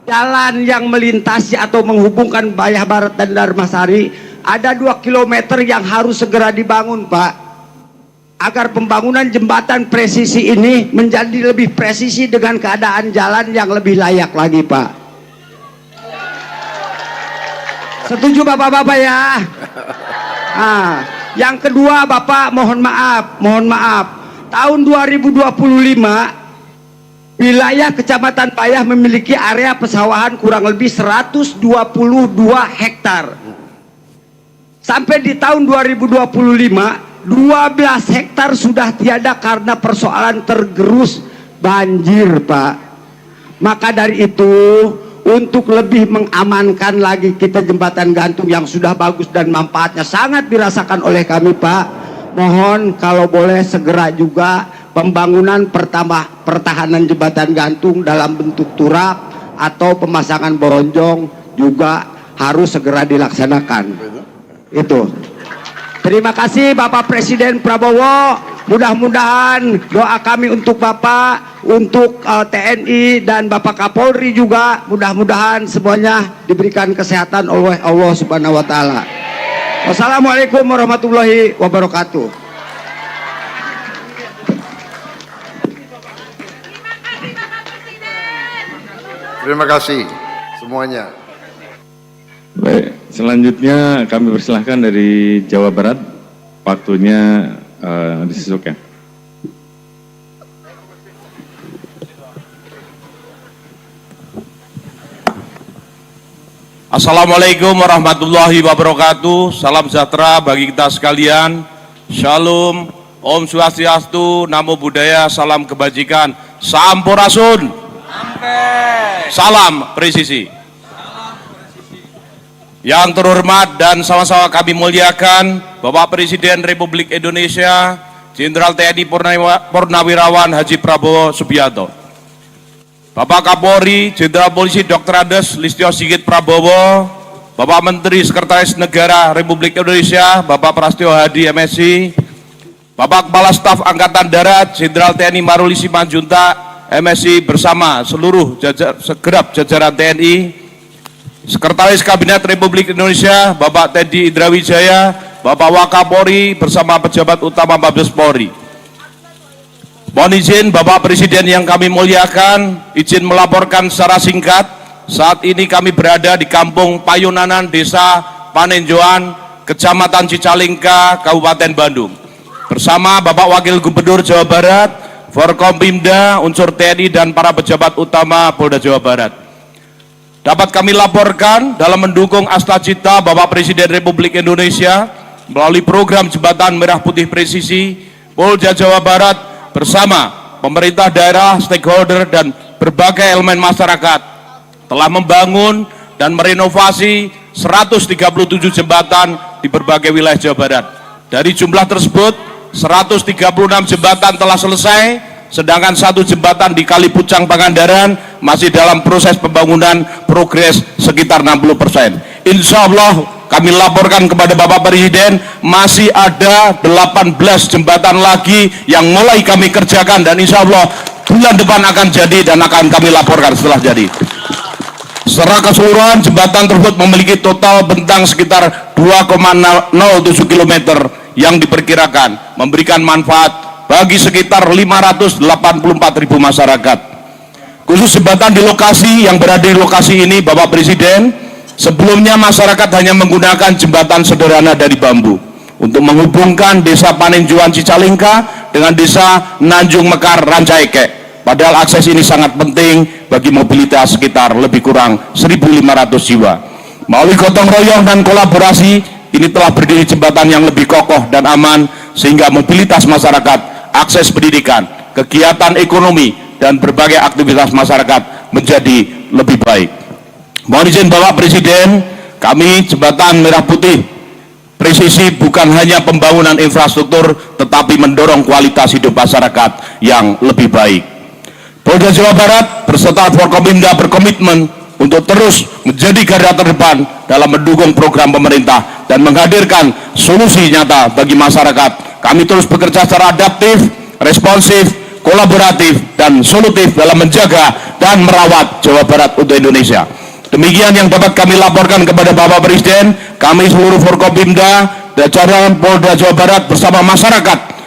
Jalan yang melintasi atau menghubungkan Bayah Barat dan Dharmasari ada 2 km yang harus segera dibangun, Pak, agar pembangunan jembatan presisi ini menjadi lebih presisi dengan keadaan jalan yang lebih layak lagi, Pak. Setuju Bapak-bapak ya? Nah, yang kedua Bapak, mohon maaf. Tahun 2025 wilayah Kecamatan Bayah memiliki area pesawahan kurang lebih 122 hektar. Sampai di tahun 2025 12 hektar sudah tiada karena persoalan tergerus banjir, Pak. Maka dari itu, untuk lebih mengamankan lagi kita jembatan gantung yang sudah bagus dan manfaatnya sangat dirasakan oleh kami, Pak, mohon kalau boleh segera juga pembangunan pertahanan jembatan gantung dalam bentuk turap atau pemasangan boronjong juga harus segera dilaksanakan. Itu. Terima kasih Bapak Presiden Prabowo. Mudah-mudahan doa kami untuk Bapak, untuk TNI dan Bapak Kapolri juga, mudah-mudahan semuanya diberikan kesehatan oleh Allah Subhanahu wa taala. Wassalamualaikum warahmatullahi wabarakatuh. Terima kasih semuanya. Baik, selanjutnya kami persilahkan dari Jawa Barat, waktunya disesuaikan. Assalamualaikum warahmatullahi wabarakatuh. Salam sejahtera bagi kita sekalian. Shalom, Om Swastiastu, Namo Buddhaya, salam kebajikan. Sampurasun. Salam presisi. Yang terhormat dan sama-sama kami muliakan Bapak Presiden Republik Indonesia Jenderal TNI Purnawirawan Haji Prabowo Subianto, Bapak Kapolri Jenderal Polisi Dr. Andes Listio Sigit Prabowo, Bapak Menteri Sekretaris Negara Republik Indonesia Bapak Prasetyo Hadi MSI, Bapak Kepala Staf Angkatan Darat Jenderal TNI Maruli Simanjuntak MSI bersama seluruh segenap jajaran TNI, Sekretaris Kabinet Republik Indonesia Bapak Teddy Indrawijaya, Bapak Wakapolri bersama pejabat utama Mabes Polri. Mohon izin Bapak Presiden yang kami muliakan, izin melaporkan secara singkat. Saat ini kami berada di Kampung Payunanan, Desa Panenjoan, Kecamatan Cicalengka, Kabupaten Bandung. Bersama Bapak Wakil Gubernur Jawa Barat, Forkompimda, unsur TNI, dan para pejabat utama Polda Jawa Barat. Dapat kami laporkan dalam mendukung Astacita Bapak Presiden Republik Indonesia melalui program Jembatan Merah Putih Presisi, Polda Jawa Barat bersama pemerintah daerah, stakeholder, dan berbagai elemen masyarakat telah membangun dan merenovasi 137 jembatan di berbagai wilayah Jawa Barat. Dari jumlah tersebut, 136 jembatan telah selesai, sedangkan 1 jembatan di Kali Pucang Pangandaran masih dalam proses pembangunan progres sekitar 60%. Insya Allah kami laporkan kepada Bapak Presiden masih ada 18 jembatan lagi yang mulai kami kerjakan, dan insya Allah bulan depan akan jadi dan akan kami laporkan setelah jadi. Secara keseluruhan, jembatan tersebut memiliki total bentang sekitar 2,07 km yang diperkirakan memberikan manfaat bagi sekitar 584.000 masyarakat. Khusus jembatan di lokasi yang berada di lokasi ini, Bapak Presiden, sebelumnya masyarakat hanya menggunakan jembatan sederhana dari bambu untuk menghubungkan desa Panenjuan Cicalengka dengan desa Nanjung Mekar Rancaikek. Padahal akses ini sangat penting bagi mobilitas sekitar lebih kurang 1.500 jiwa. Melalui gotong royong dan kolaborasi, ini telah berdiri jembatan yang lebih kokoh dan aman sehingga mobilitas masyarakat, akses pendidikan, kegiatan ekonomi, dan berbagai aktivitas masyarakat menjadi lebih baik. Mohon izin Bapak Presiden, kami Jembatan Merah Putih Presisi bukan hanya pembangunan infrastruktur, tetapi mendorong kualitas hidup masyarakat yang lebih baik. Polda Jawa Barat beserta Forkompimda berkomitmen untuk terus menjadi garda terdepan dalam mendukung program pemerintah dan menghadirkan solusi nyata bagi masyarakat. Kami terus bekerja secara adaptif, responsif, kolaboratif, dan solutif dalam menjaga dan merawat Jawa Barat untuk Indonesia. Demikian yang dapat kami laporkan kepada Bapak Presiden. Kami seluruh Forkompimda, jajaran Polda Jawa Barat bersama masyarakat.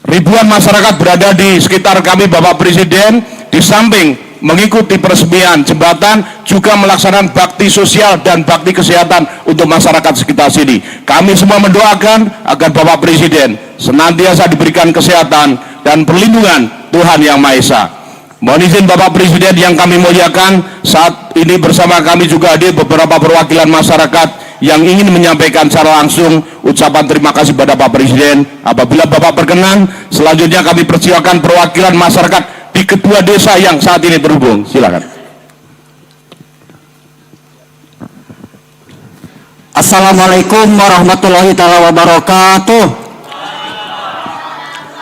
Ribuan masyarakat berada di sekitar kami, Bapak Presiden, di samping mengikuti peresmian jembatan, juga melaksanakan bakti sosial dan bakti kesehatan untuk masyarakat sekitar sini. Kami semua mendoakan agar Bapak Presiden senantiasa diberikan kesehatan dan perlindungan Tuhan Yang Maha Esa. Mohon izin Bapak Presiden yang kami muliakan, saat ini bersama kami juga hadir beberapa perwakilan masyarakat yang ingin menyampaikan secara langsung ucapan terima kasih pada Bapak Presiden. Apabila Bapak berkenan, selanjutnya kami persilakan perwakilan masyarakat di kedua desa yang saat ini terhubung. Silakan. Assalamualaikum warahmatullahi wabarakatuh.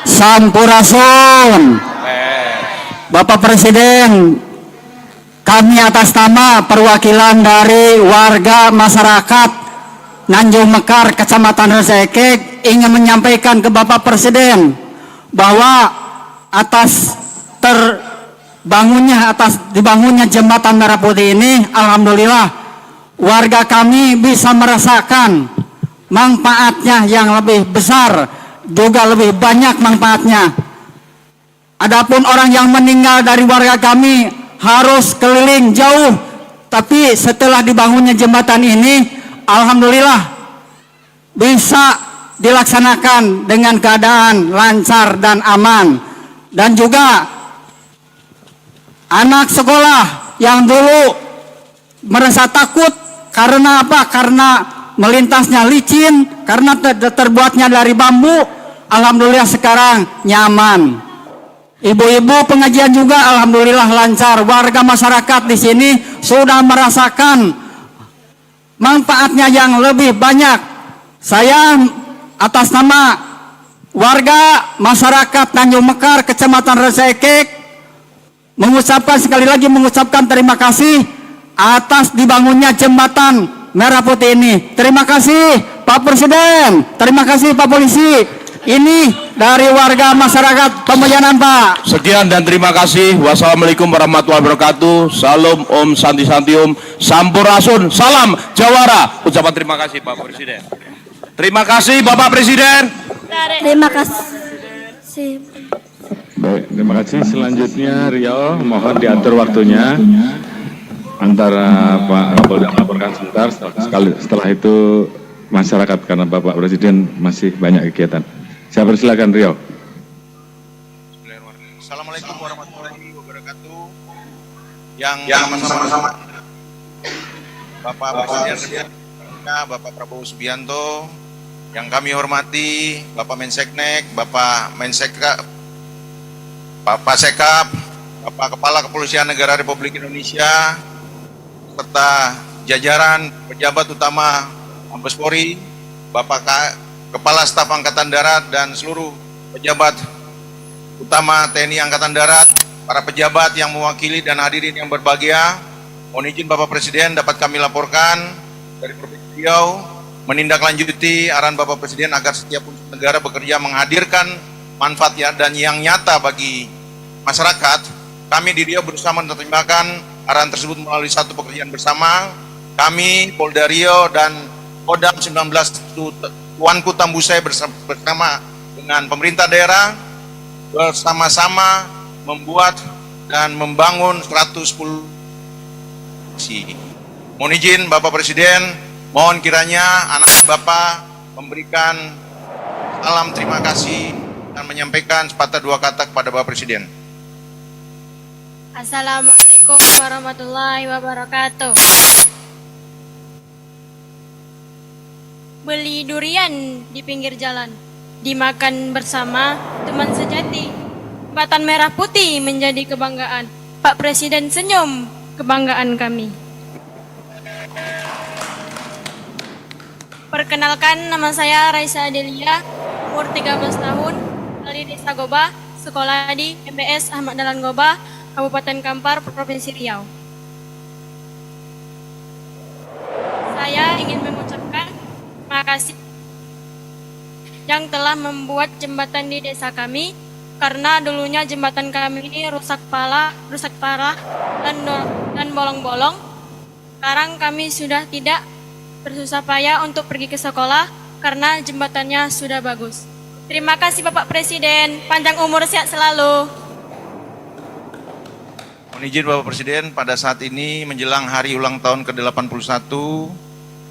Sampurasun. Bapak Presiden, kami atas nama perwakilan dari warga masyarakat Nanjung Mekar, Kecamatan Rancaikek, ingin menyampaikan ke Bapak Presiden bahwa atas dibangunnya jembatan Merah Putih ini, alhamdulillah warga kami bisa merasakan manfaatnya yang lebih besar, juga lebih banyak manfaatnya. Adapun orang yang meninggal dari warga kami harus keliling jauh, tapi setelah dibangunnya jembatan ini, alhamdulillah bisa dilaksanakan dengan keadaan lancar dan aman. Dan juga anak sekolah yang dulu merasa takut karena apa? Karena melintasnya licin, karena terbuatnya dari bambu, alhamdulillah sekarang nyaman. Ibu-ibu pengajian juga alhamdulillah lancar. Warga masyarakat di sini sudah merasakan manfaatnya yang lebih banyak. Saya atas nama warga masyarakat Tanjung Mekar, Kecamatan Rancaikek, sekali lagi mengucapkan terima kasih atas dibangunnya jembatan Merah Putih ini. Terima kasih Pak Presiden, terima kasih Pak Polisi. Ini dari warga masyarakat Pembayanan, Pak. Sekian dan terima kasih. Wassalamualaikum warahmatullahi wabarakatuh. Salam Om Santi Santium, Sampurasun, salam Jawara. Ucapan terima kasih Pak Presiden. Terima kasih Bapak Presiden. Terima kasih. Baik, terima kasih. Selanjutnya Riau, mohon diatur waktunya antara Pak Kapolda melaporkan sebentar. Setelah itu masyarakat karena Bapak Presiden masih banyak kegiatan. Saya persilakan Riau. Assalamualaikum warahmatullahi wabarakatuh. Yang sama-sama Bapak Presiden Republik Bapak Prabowo Subianto, yang kami hormati Bapak Menseknek, Bapak Mensekap, Bapak Sekap, Bapak Kepala Kepolisian Negara Republik Indonesia, serta jajaran pejabat utama Mabes Polri, Bapak Kepala Staf Angkatan Darat dan seluruh pejabat utama TNI Angkatan Darat, para pejabat yang mewakili dan hadirin yang berbahagia, mohon izin Bapak Presiden dapat kami laporkan dari Provinsi Riau menindaklanjuti arahan Bapak Presiden agar setiap unsur negara bekerja menghadirkan manfaat dan yang nyata bagi masyarakat. Kami di Riau berusaha menerjemahkan arahan tersebut melalui satu pekerjaan bersama. Kami, Polda Riau dan Kodam 19 Tuanku Tambusai bersama dengan pemerintah daerah bersama-sama membuat dan membangun 110. Mohon izin Bapak Presiden, mohon kiranya anak Bapak memberikan salam terima kasih dan menyampaikan sepatah dua kata kepada Bapak Presiden. Assalamualaikum warahmatullahi wabarakatuh. Beli durian di pinggir jalan, dimakan bersama teman sejati. Jembatan merah putih menjadi kebanggaan. Pak Presiden senyum, kebanggaan kami. Perkenalkan, nama saya Raisa Adelia, umur 13 tahun, dari Desa Goba, sekolah di MBS Ahmad Dahlan Goba, Kabupaten Kampar, Provinsi Riau. Saya ingin mengucapkan terima kasih yang telah membuat jembatan di desa kami, karena dulunya jembatan kami ini rusak parah dan bolong-bolong. Sekarang kami sudah tidak bersusah payah untuk pergi ke sekolah karena jembatannya sudah bagus. Terima kasih Bapak Presiden, panjang umur sehat selalu. Mohon izin Bapak Presiden, pada saat ini menjelang hari ulang tahun ke-81,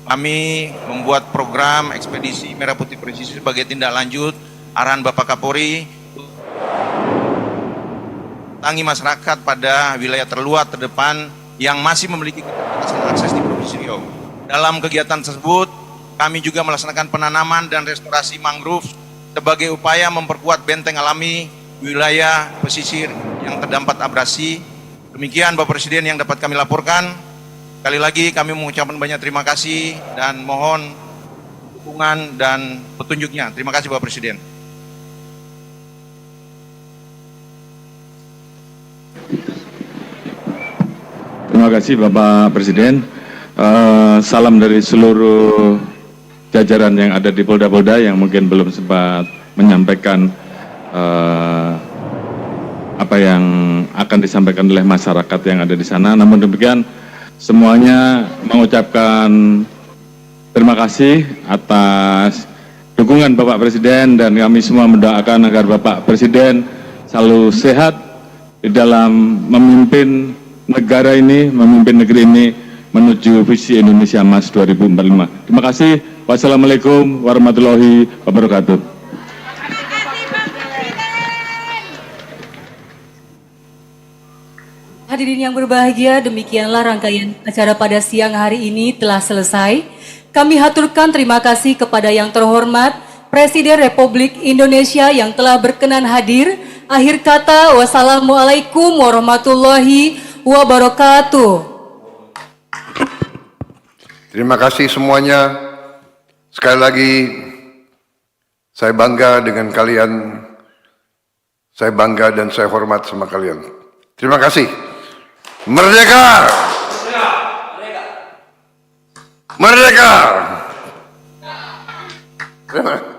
kami membuat program ekspedisi Merah Putih Presisi sebagai tindak lanjut arahan Bapak Kapolri tangi masyarakat pada wilayah terluar terdepan yang masih memiliki keterbatasan akses di Provinsi Riau. Dalam kegiatan tersebut, kami juga melaksanakan penanaman dan restorasi mangrove sebagai upaya memperkuat benteng alami wilayah pesisir yang terdampak abrasi. Demikian Bapak Presiden yang dapat kami laporkan. Sekali lagi kami mengucapkan banyak terima kasih dan mohon dukungan dan petunjuknya. Terima kasih Bapak Presiden. Terima kasih Bapak Presiden. Salam dari seluruh jajaran yang ada di Polda-Polda yang mungkin belum sempat menyampaikan apa yang akan disampaikan oleh masyarakat yang ada di sana. Namun demikian, semuanya mengucapkan terima kasih atas dukungan Bapak Presiden, dan kami semua mendoakan agar Bapak Presiden selalu sehat di dalam memimpin negara ini, memimpin negeri ini menuju visi Indonesia Emas 2045. Terima kasih. Wassalamualaikum warahmatullahi wabarakatuh. Hadirin yang berbahagia, demikianlah rangkaian acara pada siang hari ini telah selesai. Kami haturkan terima kasih kepada yang terhormat Presiden Republik Indonesia yang telah berkenan hadir. Akhir kata, wassalamualaikum warahmatullahi wabarakatuh. Terima kasih semuanya. Sekali lagi, saya bangga dengan kalian. Saya bangga dan saya hormat sama kalian. Terima kasih. Merdeka! Merdeka! Merdeka!